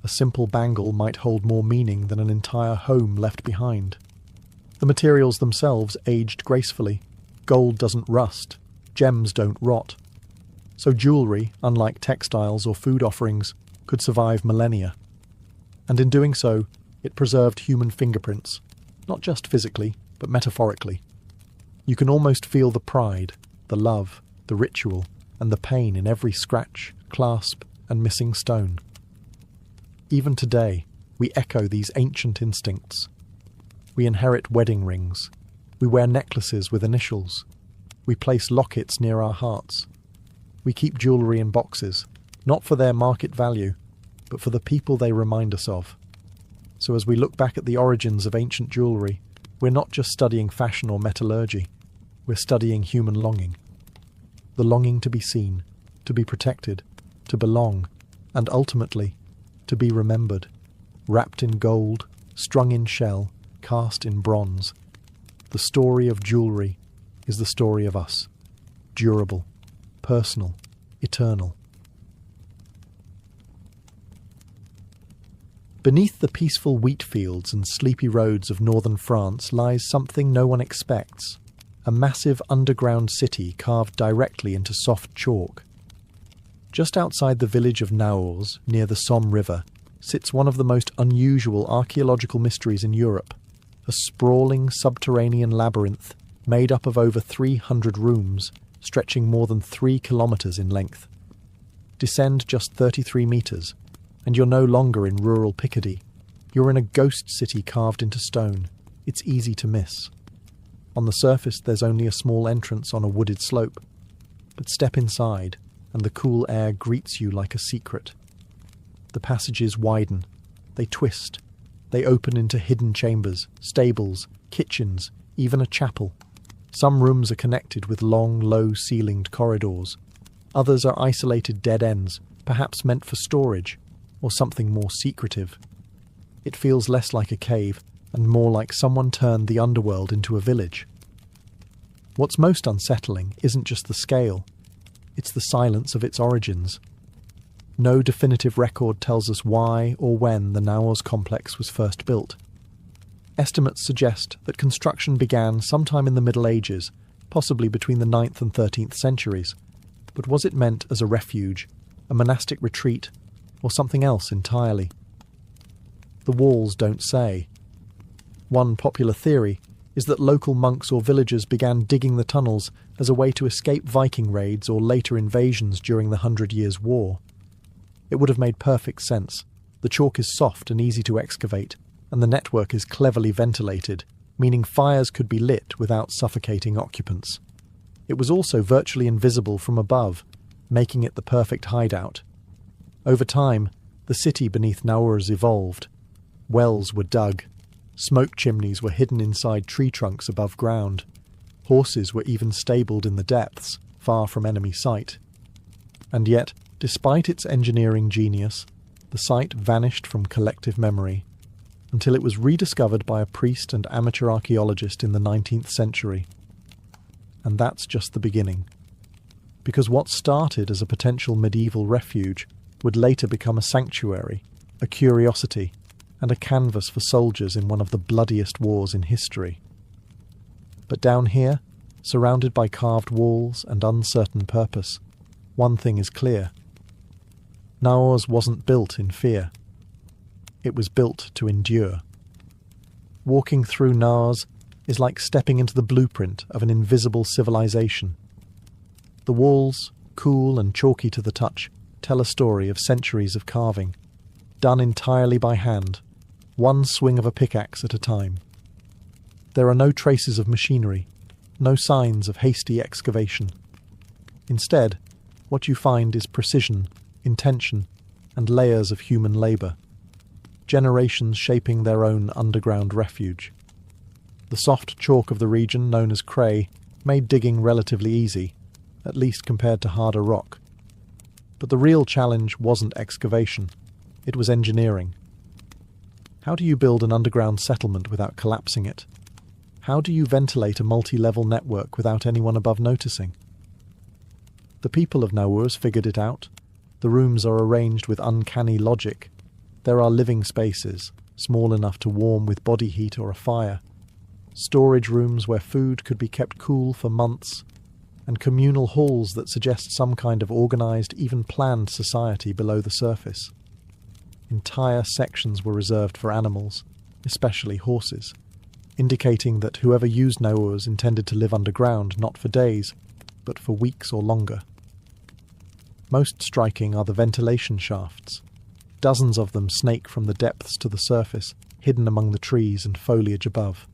A simple bangle might hold more meaning than an entire home left behind. The materials themselves aged gracefully. Gold doesn't rust, gems don't rot. So jewellery, unlike textiles or food offerings, could survive millennia. And in doing so, it preserved human fingerprints, not just physically, but metaphorically. You can almost feel the pride, the love, the ritual, and the pain in every scratch, clasp, and missing stone. Even today, we echo these ancient instincts. We inherit wedding rings. We wear necklaces with initials. We place lockets near our hearts. We keep jewellery in boxes, not for their market value, but for the people they remind us of. So as we look back at the origins of ancient jewellery, we're not just studying fashion or metallurgy, we're studying human longing. The longing to be seen, to be protected, to belong, and ultimately, to be remembered, wrapped in gold, strung in shell, cast in bronze. The story of jewellery is the story of us, durable, personal, eternal. Beneath the peaceful wheat fields and sleepy roads of northern France lies something no one expects, a massive underground city carved directly into soft chalk. Just outside the village of Naours, near the Somme River, sits one of the most unusual archaeological mysteries in Europe, a sprawling subterranean labyrinth made up of over 300 rooms, stretching more than 3 kilometres in length. Descend just 33 metres, and you're no longer in rural Picardy. You're in a ghost city carved into stone. It's easy to miss. On the surface, there's only a small entrance on a wooded slope. But step inside, and the cool air greets you like a secret. The passages widen. They twist. They open into hidden chambers, stables, kitchens, even a chapel. Some rooms are connected with long, low-ceilinged corridors. Others are isolated dead ends, perhaps meant for storage, or something more secretive. It feels less like a cave and more like someone turned the underworld into a village. What's most unsettling isn't just the scale, it's the silence of its origins. No definitive record tells us why or when the Naours complex was first built. Estimates suggest that construction began sometime in the Middle Ages, possibly between the 9th and 13th centuries. But was it meant as a refuge, a monastic retreat, or something else entirely? The walls don't say. One popular theory is that local monks or villagers began digging the tunnels as a way to escape Viking raids or later invasions during the 100 Years' War. It would have made perfect sense. The chalk is soft and easy to excavate, and the network is cleverly ventilated, meaning fires could be lit without suffocating occupants. It was also virtually invisible from above, making it the perfect hideout. Over time, the city beneath Naours evolved. Wells were dug. Smoke chimneys were hidden inside tree trunks above ground. Horses were even stabled in the depths, far from enemy sight. And yet, despite its engineering genius, the site vanished from collective memory, until it was rediscovered by a priest and amateur archaeologist in the 19th century. And that's just the beginning. Because what started as a potential medieval refuge would later become a sanctuary, a curiosity, and a canvas for soldiers in one of the bloodiest wars in history. But down here, surrounded by carved walls and uncertain purpose, one thing is clear. Naours wasn't built in fear. It was built to endure. Walking through Naours is like stepping into the blueprint of an invisible civilization. The walls, cool and chalky to the touch, tell a story of centuries of carving, done entirely by hand, one swing of a pickaxe at a time. There are no traces of machinery, no signs of hasty excavation. Instead, what you find is precision, intention, and layers of human labour, generations shaping their own underground refuge. The soft chalk of the region, known as cray, made digging relatively easy, at least compared to harder rock. But the real challenge wasn't excavation, it was engineering. How do you build an underground settlement without collapsing it? How do you ventilate a multi-level network without anyone above noticing? The people of Naurs figured it out. The rooms are arranged with uncanny logic. There are living spaces, small enough to warm with body heat or a fire, storage rooms where food could be kept cool for months, and communal halls that suggest some kind of organised, even planned society below the surface. Entire sections were reserved for animals, especially horses, indicating that whoever used Naurs intended to live underground not for days, but for weeks or longer. Most striking are the ventilation shafts. Dozens of them snake from the depths to the surface, hidden among the trees and foliage above.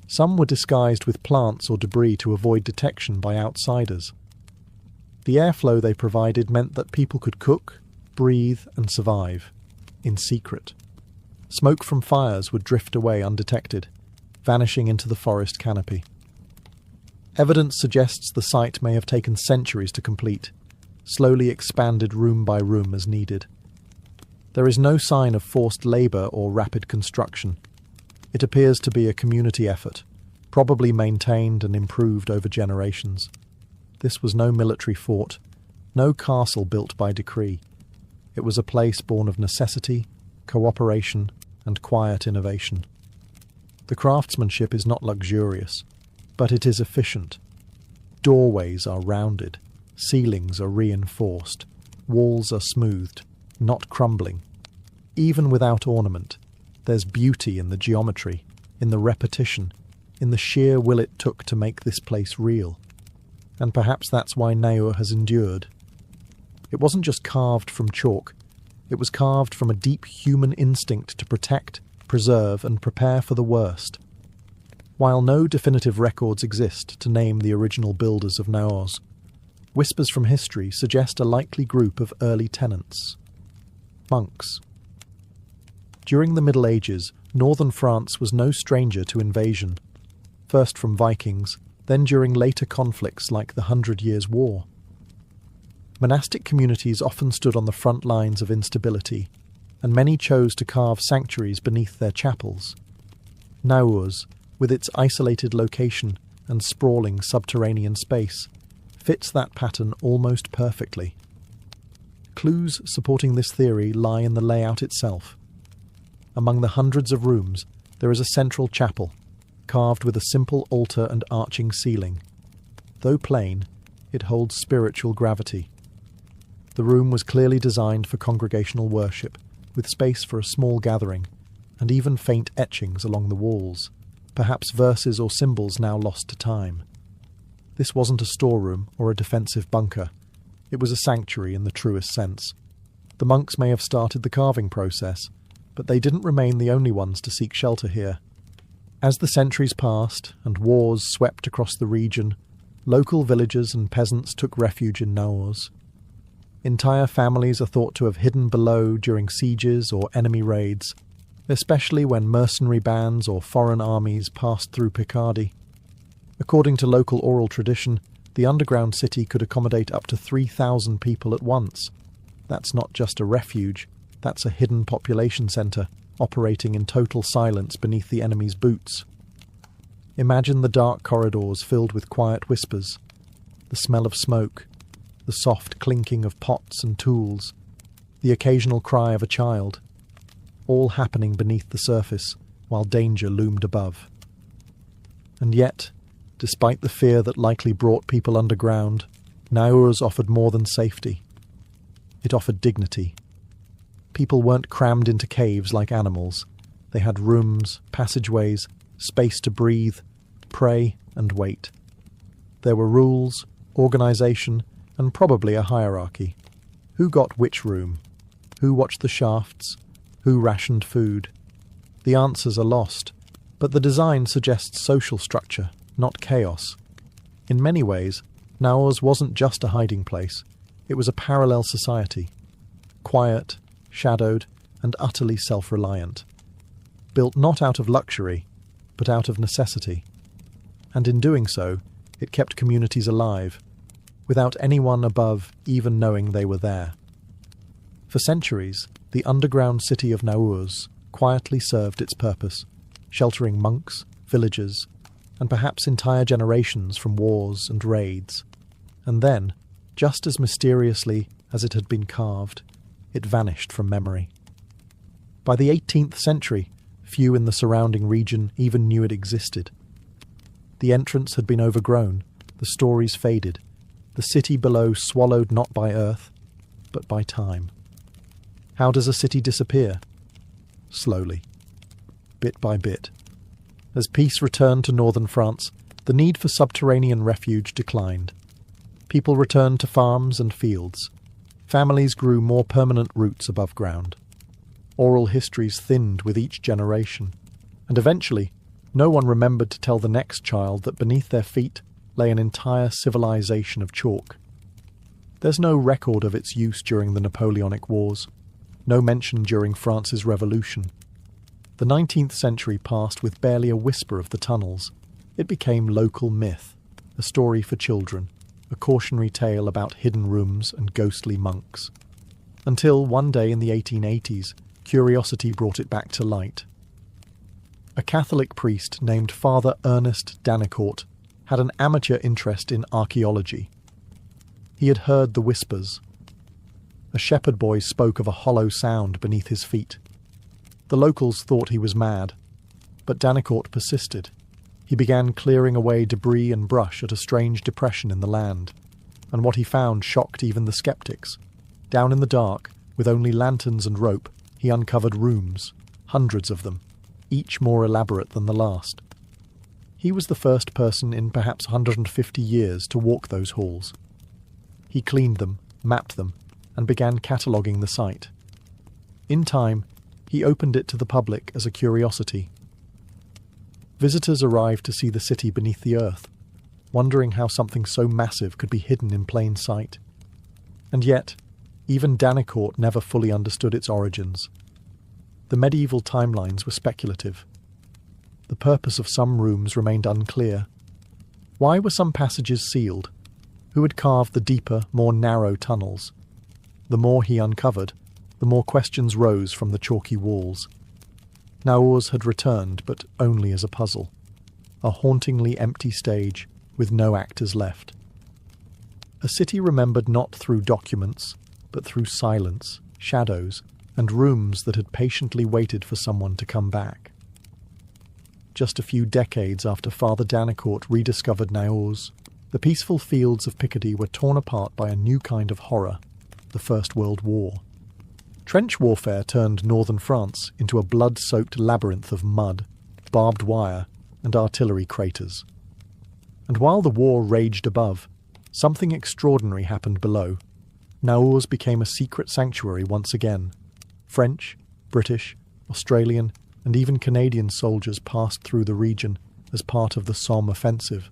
Some were disguised with plants or debris to avoid detection by outsiders. The airflow they provided meant that people could cook, breathe, and survive, in secret. Smoke from fires would drift away undetected, vanishing into the forest canopy. Evidence suggests the site may have taken centuries to complete, slowly expanded room by room as needed. There is no sign of forced labour or rapid construction. It appears to be a community effort, probably maintained and improved over generations. This was no military fort, no castle built by decree. It was a place born of necessity, cooperation, and quiet innovation. The craftsmanship is not luxurious, but it is efficient. Doorways are rounded, ceilings are reinforced, walls are smoothed, not crumbling. Even without ornament, there's beauty in the geometry, in the repetition, in the sheer will it took to make this place real. And perhaps that's why Naur has endured. It wasn't just carved from chalk, it was carved from a deep human instinct to protect, preserve, and prepare for the worst. While no definitive records exist to name the original builders of Naurs, whispers from history suggest a likely group of early tenants. Monks. During the Middle Ages, northern France was no stranger to invasion, first from Vikings, then during later conflicts like the 100 Years' War. Monastic communities often stood on the front lines of instability, and many chose to carve sanctuaries beneath their chapels. Naurs, with its isolated location and sprawling subterranean space, fits that pattern almost perfectly. Clues supporting this theory lie in the layout itself. Among the hundreds of rooms, there is a central chapel, carved with a simple altar and arching ceiling. Though plain, it holds spiritual gravity. The room was clearly designed for congregational worship, with space for a small gathering, and even faint etchings along the walls, perhaps verses or symbols now lost to time. This wasn't a storeroom or a defensive bunker. It was a sanctuary in the truest sense. The monks may have started the carving process, but they didn't remain the only ones to seek shelter here. As the centuries passed and wars swept across the region, local villagers and peasants took refuge in Naurs. Entire families are thought to have hidden below during sieges or enemy raids, especially when mercenary bands or foreign armies passed through Picardy. According to local oral tradition, the underground city could accommodate up to 3,000 people at once. That's not just a refuge, that's a hidden population centre, operating in total silence beneath the enemy's boots. Imagine the dark corridors filled with quiet whispers, the smell of smoke, the soft clinking of pots and tools, the occasional cry of a child, all happening beneath the surface while danger loomed above. And yet, despite the fear that likely brought people underground, Naurs offered more than safety. It offered dignity. People weren't crammed into caves like animals. They had rooms, passageways, space to breathe, pray, and wait. There were rules, organisation, and probably a hierarchy. Who got which room? Who watched the shafts? Who rationed food? The answers are lost, but the design suggests social structure, not chaos. In many ways, Naurs wasn't just a hiding place, it was a parallel society. Quiet, shadowed, and utterly self-reliant. Built not out of luxury, but out of necessity. And in doing so, it kept communities alive, without anyone above even knowing they were there. For centuries, the underground city of Naurs quietly served its purpose, sheltering monks, villagers, and perhaps entire generations from wars and raids. And then, just as mysteriously as it had been carved, it vanished from memory. By the 18th century, few in the surrounding region even knew it existed. The entrance had been overgrown, the stories faded, the city below swallowed not by earth, but by time. How does a city disappear? Slowly, bit by bit. As peace returned to northern France, the need for subterranean refuge declined. People returned to farms and fields. Families grew more permanent roots above ground. Oral histories thinned with each generation, and eventually, no one remembered to tell the next child that beneath their feet lay an entire civilization of chalk. There's no record of its use during the Napoleonic Wars, no mention during France's Revolution. The 19th century passed with barely a whisper of the tunnels. It became local myth, a story for children, a cautionary tale about hidden rooms and ghostly monks. Until one day in the 1880s, curiosity brought it back to light. A Catholic priest named Father Ernest Danicourt had an amateur interest in archaeology. He had heard the whispers. A shepherd boy spoke of a hollow sound beneath his feet. The locals thought he was mad, but Danicourt persisted. He began clearing away debris and brush at a strange depression in the land, and what he found shocked even the skeptics. Down in the dark, with only lanterns and rope, he uncovered rooms, hundreds of them, each more elaborate than the last. He was the first person in perhaps 150 years to walk those halls. He cleaned them, mapped them, and began cataloguing the site. In time, he opened it to the public as a curiosity. Visitors arrived to see the city beneath the earth, wondering how something so massive could be hidden in plain sight. And yet, even Danicourt never fully understood its origins. The medieval timelines were speculative. The purpose of some rooms remained unclear. Why were some passages sealed? Who had carved the deeper, more narrow tunnels? The more he uncovered, the more questions rose from the chalky walls. Naurs had returned, but only as a puzzle. A hauntingly empty stage, with no actors left. A city remembered not through documents, but through silence, shadows, and rooms that had patiently waited for someone to come back. Just a few decades after Father Danicourt rediscovered Naurs, the peaceful fields of Picardy were torn apart by a new kind of horror, the First World War. Trench warfare turned northern France into a blood-soaked labyrinth of mud, barbed wire, and artillery craters. And while the war raged above, something extraordinary happened below. Naurs became a secret sanctuary once again. French, British, Australian, and even Canadian soldiers passed through the region as part of the Somme offensive,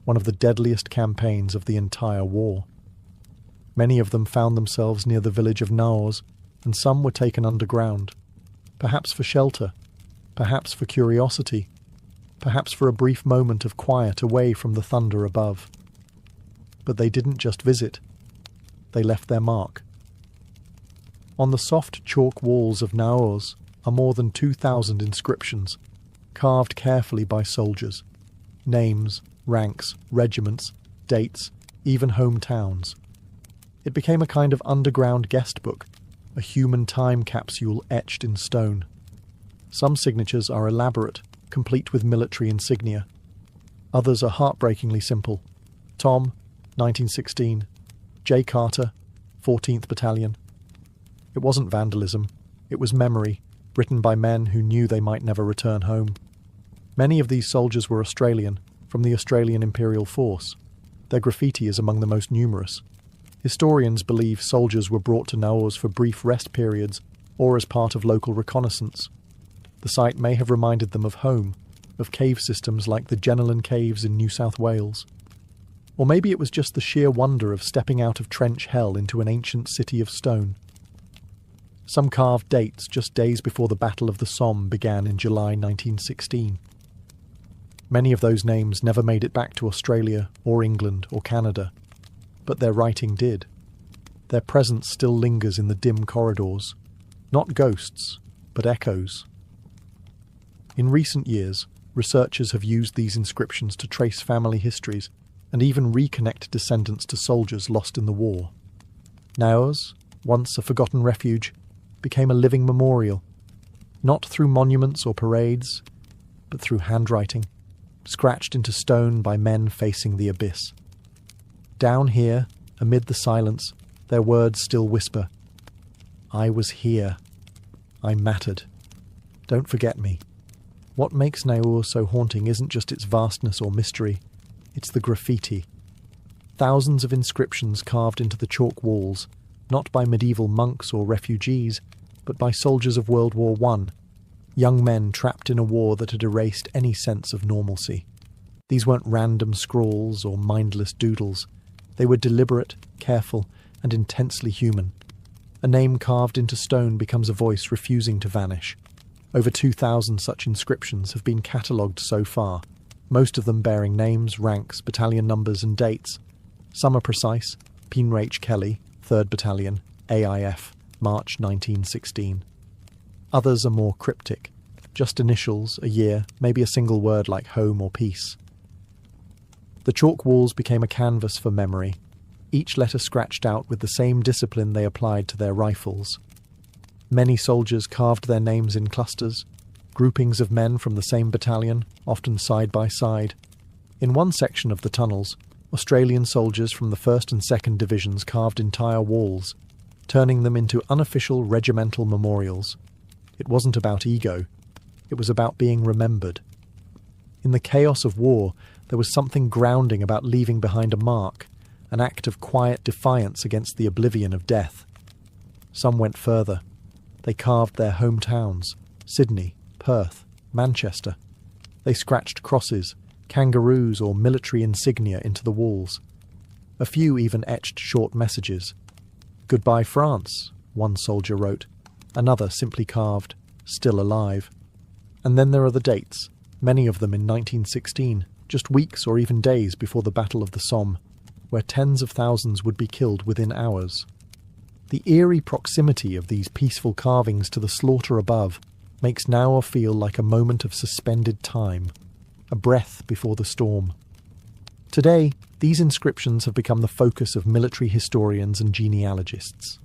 one of the deadliest campaigns of the entire war. Many of them found themselves near the village of Naurs, and some were taken underground, perhaps for shelter, perhaps for curiosity, perhaps for a brief moment of quiet away from the thunder above. But they didn't just visit, they left their mark. On the soft chalk walls of Naurs are more than 2,000 inscriptions, carved carefully by soldiers. Names, ranks, regiments, dates, even hometowns. It became a kind of underground guest book, a human time capsule etched in stone. Some signatures are elaborate, complete with military insignia. Others are heartbreakingly simple. Tom, 1916. J. Carter, 14th Battalion. It wasn't vandalism. It was memory, written by men who knew they might never return home. Many of these soldiers were Australian, from the Australian Imperial Force. Their graffiti is among the most numerous. Historians believe soldiers were brought to Naurs for brief rest periods or as part of local reconnaissance. The site may have reminded them of home, of cave systems like the Jenolan Caves in New South Wales. Or maybe it was just the sheer wonder of stepping out of trench hell into an ancient city of stone. Some carved dates just days before the Battle of the Somme began in July 1916. Many of those names never made it back to Australia or England or Canada, but their writing did. Their presence still lingers in the dim corridors, not ghosts, but echoes. In recent years, researchers have used these inscriptions to trace family histories and even reconnect descendants to soldiers lost in the war. Naurs, once a forgotten refuge, became a living memorial, not through monuments or parades, but through handwriting, scratched into stone by men facing the abyss. Down here, amid the silence, their words still whisper, "I was here. I mattered. Don't forget me." What makes Naurs so haunting isn't just its vastness or mystery, it's the graffiti. Thousands of inscriptions carved into the chalk walls, not by medieval monks or refugees, but by soldiers of World War I, young men trapped in a war that had erased any sense of normalcy. These weren't random scrawls or mindless doodles. They were deliberate, careful, and intensely human. A name carved into stone becomes a voice refusing to vanish. Over 2,000 such inscriptions have been catalogued so far, most of them bearing names, ranks, battalion numbers and dates. Some are precise: Penrach Kelly, 3rd Battalion, AIF, March 1916. Others are more cryptic, just initials, a year, maybe a single word like home or peace. The chalk walls became a canvas for memory, each letter scratched out with the same discipline they applied to their rifles. Many soldiers carved their names in clusters, groupings of men from the same battalion, often side by side. In one section of the tunnels, Australian soldiers from the 1st and 2nd Divisions carved entire walls, turning them into unofficial regimental memorials. It wasn't about ego, it was about being remembered. In the chaos of war, there was something grounding about leaving behind a mark, an act of quiet defiance against the oblivion of death. Some went further. They carved their hometowns, Sydney, Perth, Manchester. They scratched crosses, kangaroos or military insignia into the walls. A few even etched short messages. "Goodbye France," one soldier wrote. Another simply carved, "Still alive." And then there are the dates, many of them in 1916, just weeks or even days before the Battle of the Somme, where tens of thousands would be killed within hours. The eerie proximity of these peaceful carvings to the slaughter above makes Naur feel like a moment of suspended time, a breath before the storm. Today, these inscriptions have become the focus of military historians and genealogists.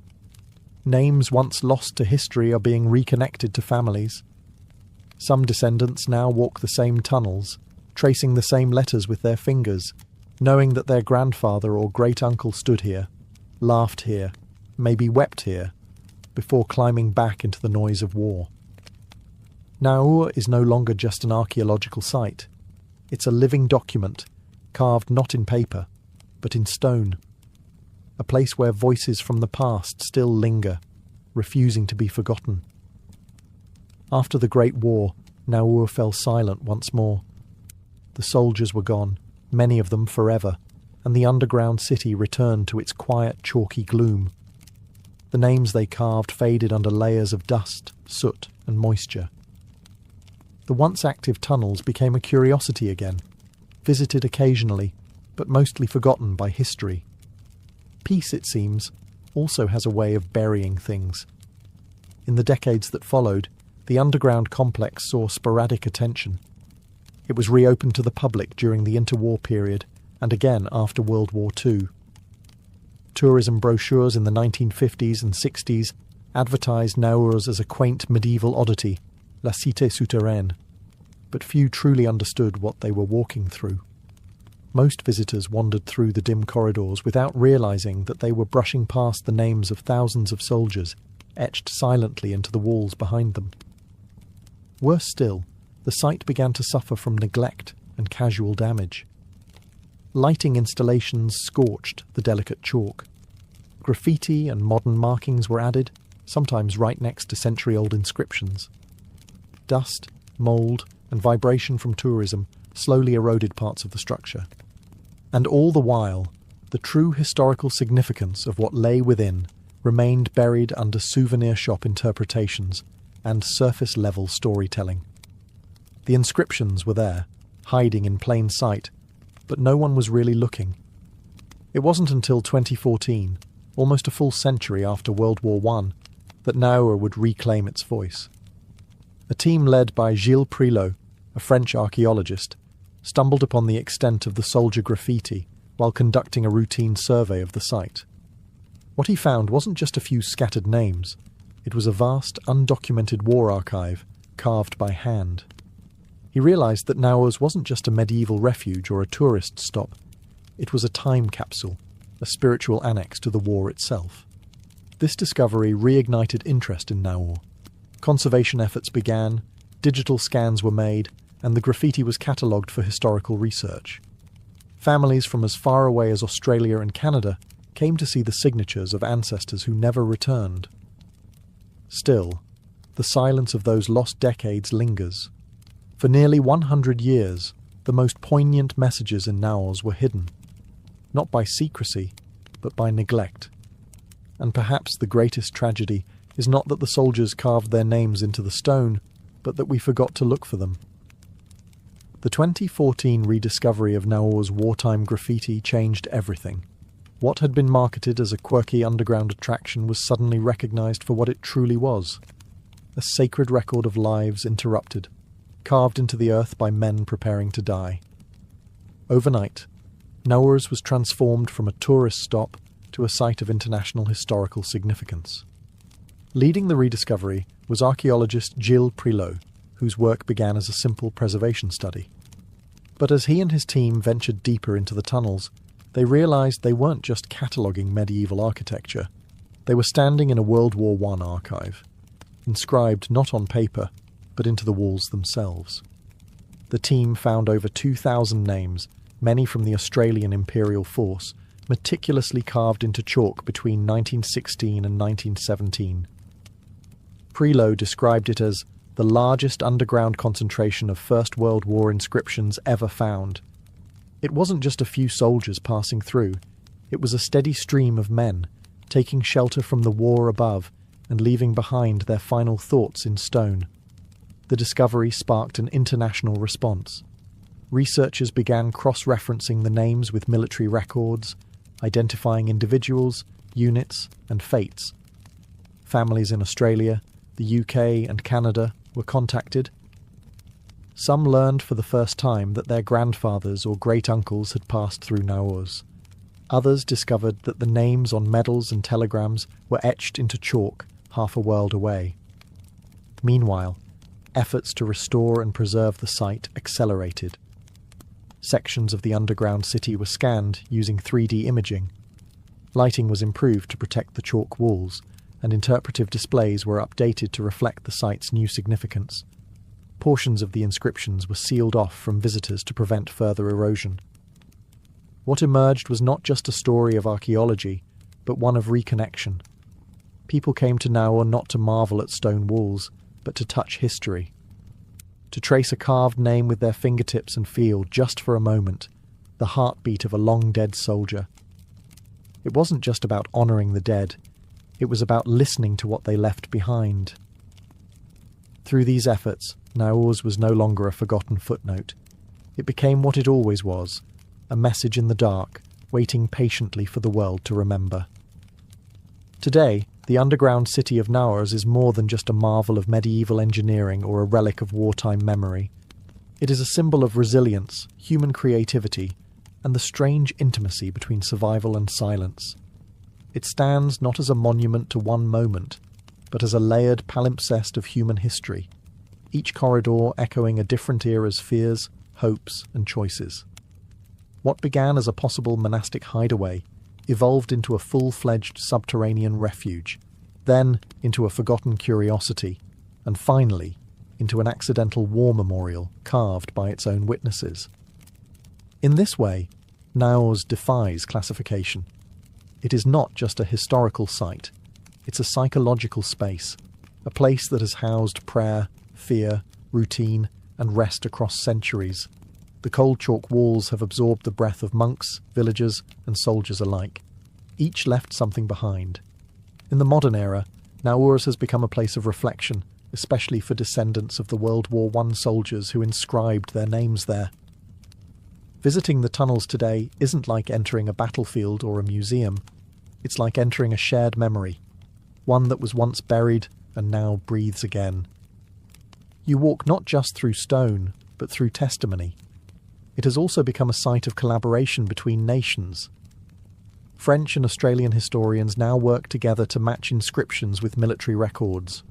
Names once lost to history are being reconnected to families. Some descendants now walk the same tunnels, tracing the same letters with their fingers, knowing that their grandfather or great-uncle stood here, laughed here, maybe wept here, before climbing back into the noise of war. Naur is no longer just an archaeological site. It's a living document, carved not in paper, but in stone. A place where voices from the past still linger, refusing to be forgotten. After the Great War, Naur fell silent once more. The soldiers were gone, many of them forever, and the underground city returned to its quiet, chalky gloom. The names they carved faded under layers of dust, soot, and moisture. The once active tunnels became a curiosity again, visited occasionally, but mostly forgotten by history. Peace, it seems, also has a way of burying things. In the decades that followed, the underground complex saw sporadic attention. It was reopened to the public during the interwar period and again after World War II. Tourism brochures in the 1950s and 60s advertised Naurs as a quaint medieval oddity, La Cité Souterraine, but few truly understood what they were walking through. Most visitors wandered through the dim corridors without realizing that they were brushing past the names of thousands of soldiers, etched silently into the walls behind them. Worse still, the site began to suffer from neglect and casual damage. Lighting installations scorched the delicate chalk. Graffiti and modern markings were added, sometimes right next to century-old inscriptions. Dust, mould, and vibration from tourism slowly eroded parts of the structure. And all the while, the true historical significance of what lay within remained buried under souvenir shop interpretations and surface-level storytelling. The inscriptions were there, hiding in plain sight, but no one was really looking. It wasn't until 2014, almost a full century after World War I, that Naur would reclaim its voice. A team led by Gilles Prilot, a French archaeologist, stumbled upon the extent of the soldier graffiti while conducting a routine survey of the site. What he found wasn't just a few scattered names, it was a vast, undocumented war archive carved by hand. He realised that Naurs wasn't just a medieval refuge or a tourist stop, it was a time capsule, a spiritual annex to the war itself. This discovery reignited interest in Naur. Conservation efforts began, digital scans were made, and the graffiti was catalogued for historical research. Families from as far away as Australia and Canada came to see the signatures of ancestors who never returned. Still, the silence of those lost decades lingers. For nearly 100 years, the most poignant messages in Naurs were hidden, not by secrecy, but by neglect. And perhaps the greatest tragedy is not that the soldiers carved their names into the stone, but that we forgot to look for them. The 2014 rediscovery of Naur's wartime graffiti changed everything. What had been marketed as a quirky underground attraction was suddenly recognised for what it truly was: a sacred record of lives interrupted, carved into the earth by men preparing to die. Overnight, Naurs was transformed from a tourist stop to a site of international historical significance. Leading the rediscovery was archaeologist Gilles Prilot, whose work began as a simple preservation study. But as he and his team ventured deeper into the tunnels, they realised they weren't just cataloguing medieval architecture. They were standing in a World War I archive, inscribed not on paper, but into the walls themselves. The team found over 2,000 names, many from the Australian Imperial Force, meticulously carved into chalk between 1916 and 1917. Prilot described it as the largest underground concentration of First World War inscriptions ever found. It wasn't just a few soldiers passing through, it was a steady stream of men, taking shelter from the war above and leaving behind their final thoughts in stone. The discovery sparked an international response. Researchers began cross-referencing the names with military records, identifying individuals, units, and fates. Families in Australia, the UK, and Canada were contacted. Some learned for the first time that their grandfathers or great-uncles had passed through Naurs. Others discovered that the names on medals and telegrams were etched into chalk half a world away. Meanwhile, efforts to restore and preserve the site accelerated. Sections of the underground city were scanned using 3D imaging. Lighting was improved to protect the chalk walls, and interpretive displays were updated to reflect the site's new significance. Portions of the inscriptions were sealed off from visitors to prevent further erosion. What emerged was not just a story of archaeology, but one of reconnection. People came to Naur not to marvel at stone walls, but to touch history. To trace a carved name with their fingertips and feel, just for a moment, the heartbeat of a long-dead soldier. It wasn't just about honouring the dead, it was about listening to what they left behind. Through these efforts, Naurs was no longer a forgotten footnote. It became what it always was, a message in the dark, waiting patiently for the world to remember. Today, the underground city of Naurs is more than just a marvel of medieval engineering or a relic of wartime memory. It is a symbol of resilience, human creativity, and the strange intimacy between survival and silence. It stands not as a monument to one moment, but as a layered palimpsest of human history, each corridor echoing a different era's fears, hopes, and choices. What began as a possible monastic hideaway evolved into a full-fledged subterranean refuge, then into a forgotten curiosity, and finally into an accidental war memorial carved by its own witnesses. In this way, Naurs defies classification. It is not just a historical site. It's a psychological space, a place that has housed prayer, fear, routine, and rest across centuries. The cold chalk walls have absorbed the breath of monks, villagers, and soldiers alike. Each left something behind. In the modern era, Naurs has become a place of reflection, especially for descendants of the World War I soldiers who inscribed their names there. Visiting the tunnels today isn't like entering a battlefield or a museum. It's like entering a shared memory, one that was once buried and now breathes again. You walk not just through stone, but through testimony. It has also become a site of collaboration between nations. French and Australian historians now work together to match inscriptions with military records.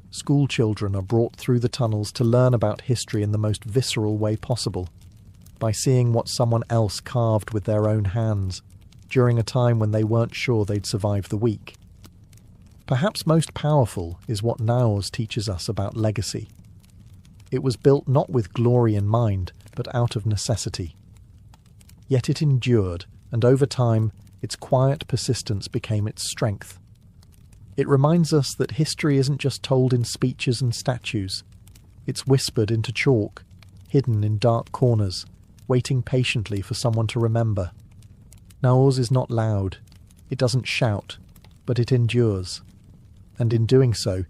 School children are brought through the tunnels to learn about history in the most visceral way possible, by seeing what someone else carved with their own hands during a time when they weren't sure they'd survive the week. Perhaps most powerful is what Naurs teaches us about legacy. It was built not with glory in mind, but out of necessity. Yet it endured, and over time, its quiet persistence became its strength. It reminds us that history isn't just told in speeches and statues. It's whispered into chalk, hidden in dark corners, waiting patiently for someone to remember. Naurs is not loud. It doesn't shout, but it endures. And in doing so,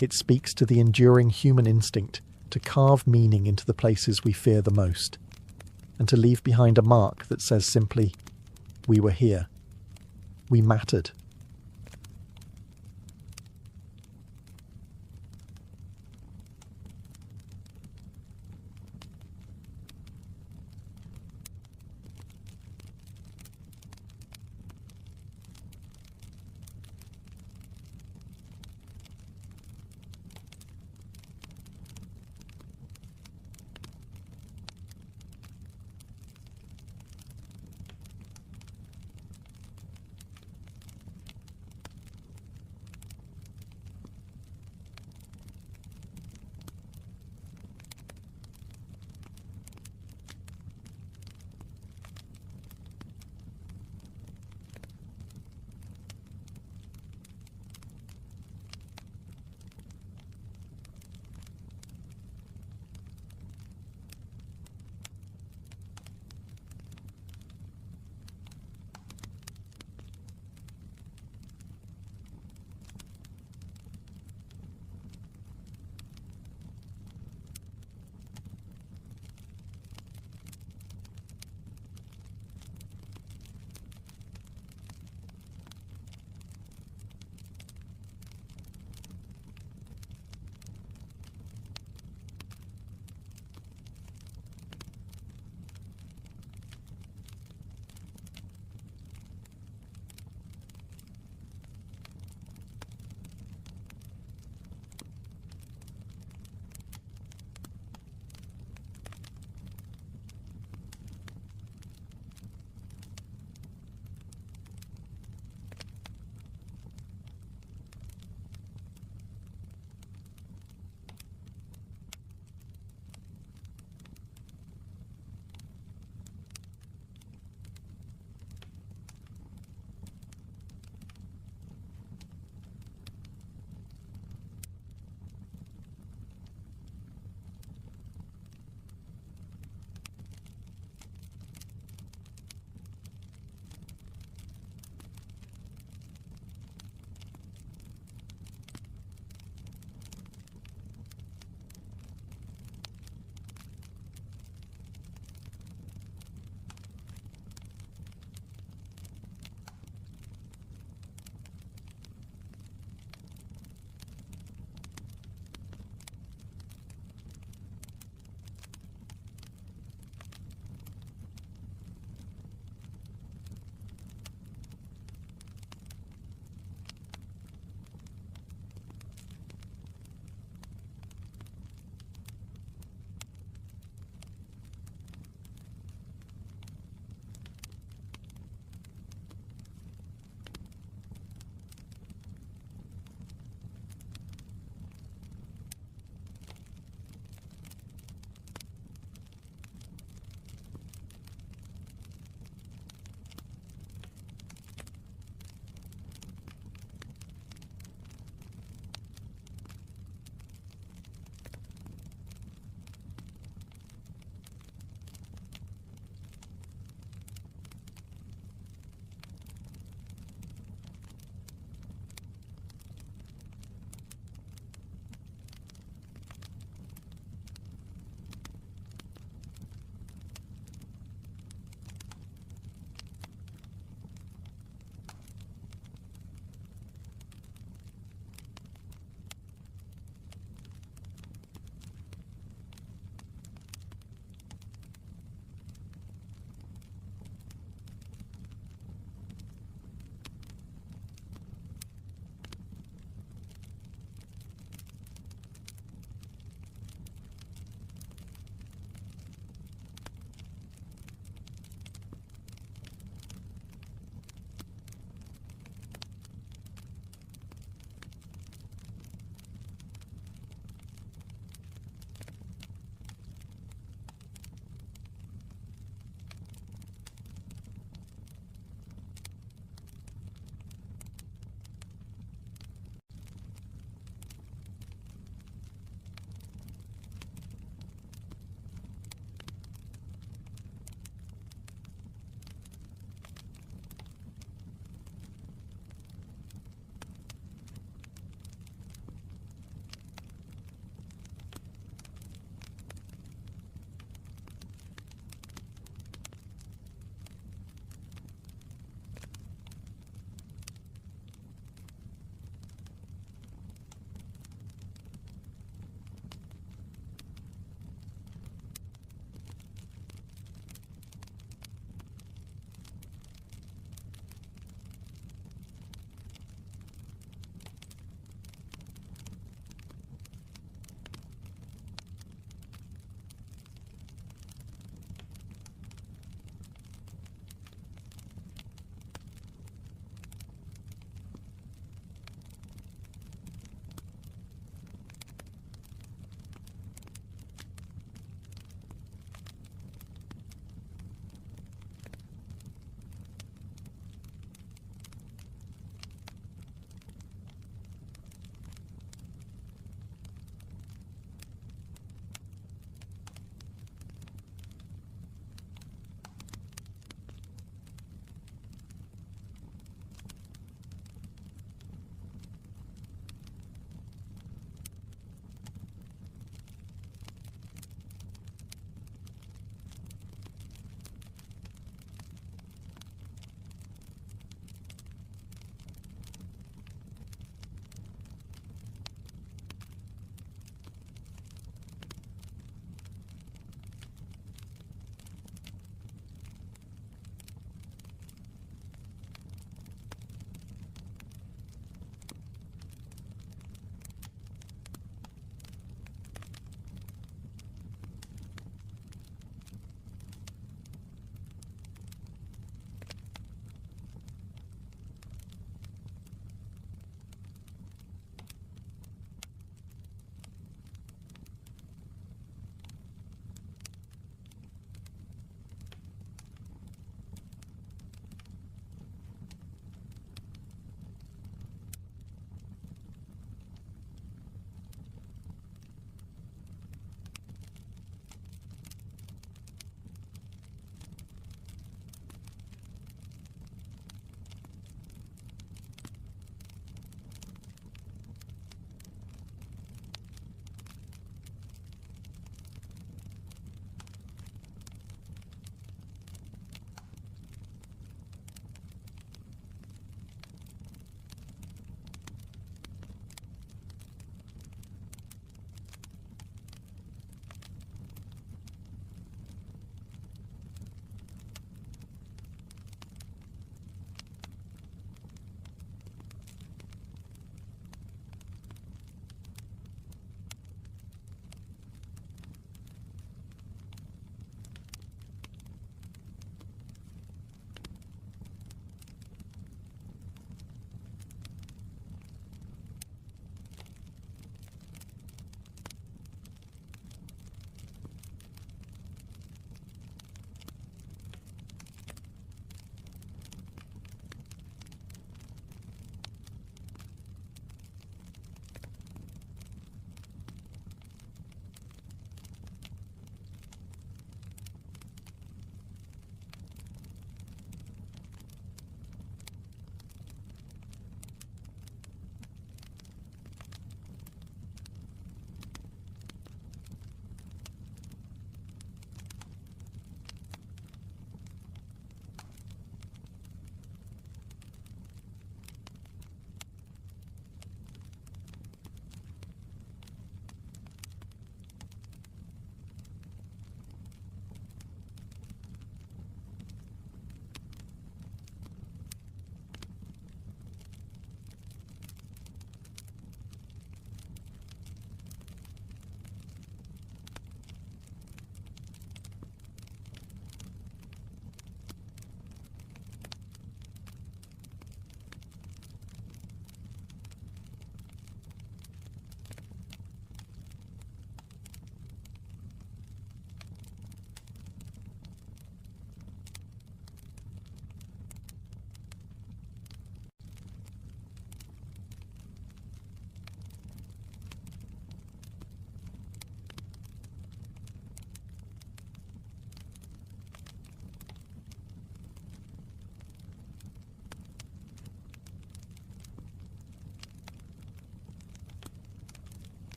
it speaks to the enduring human instinct to carve meaning into the places we fear the most, and to leave behind a mark that says simply, "We were here. We mattered."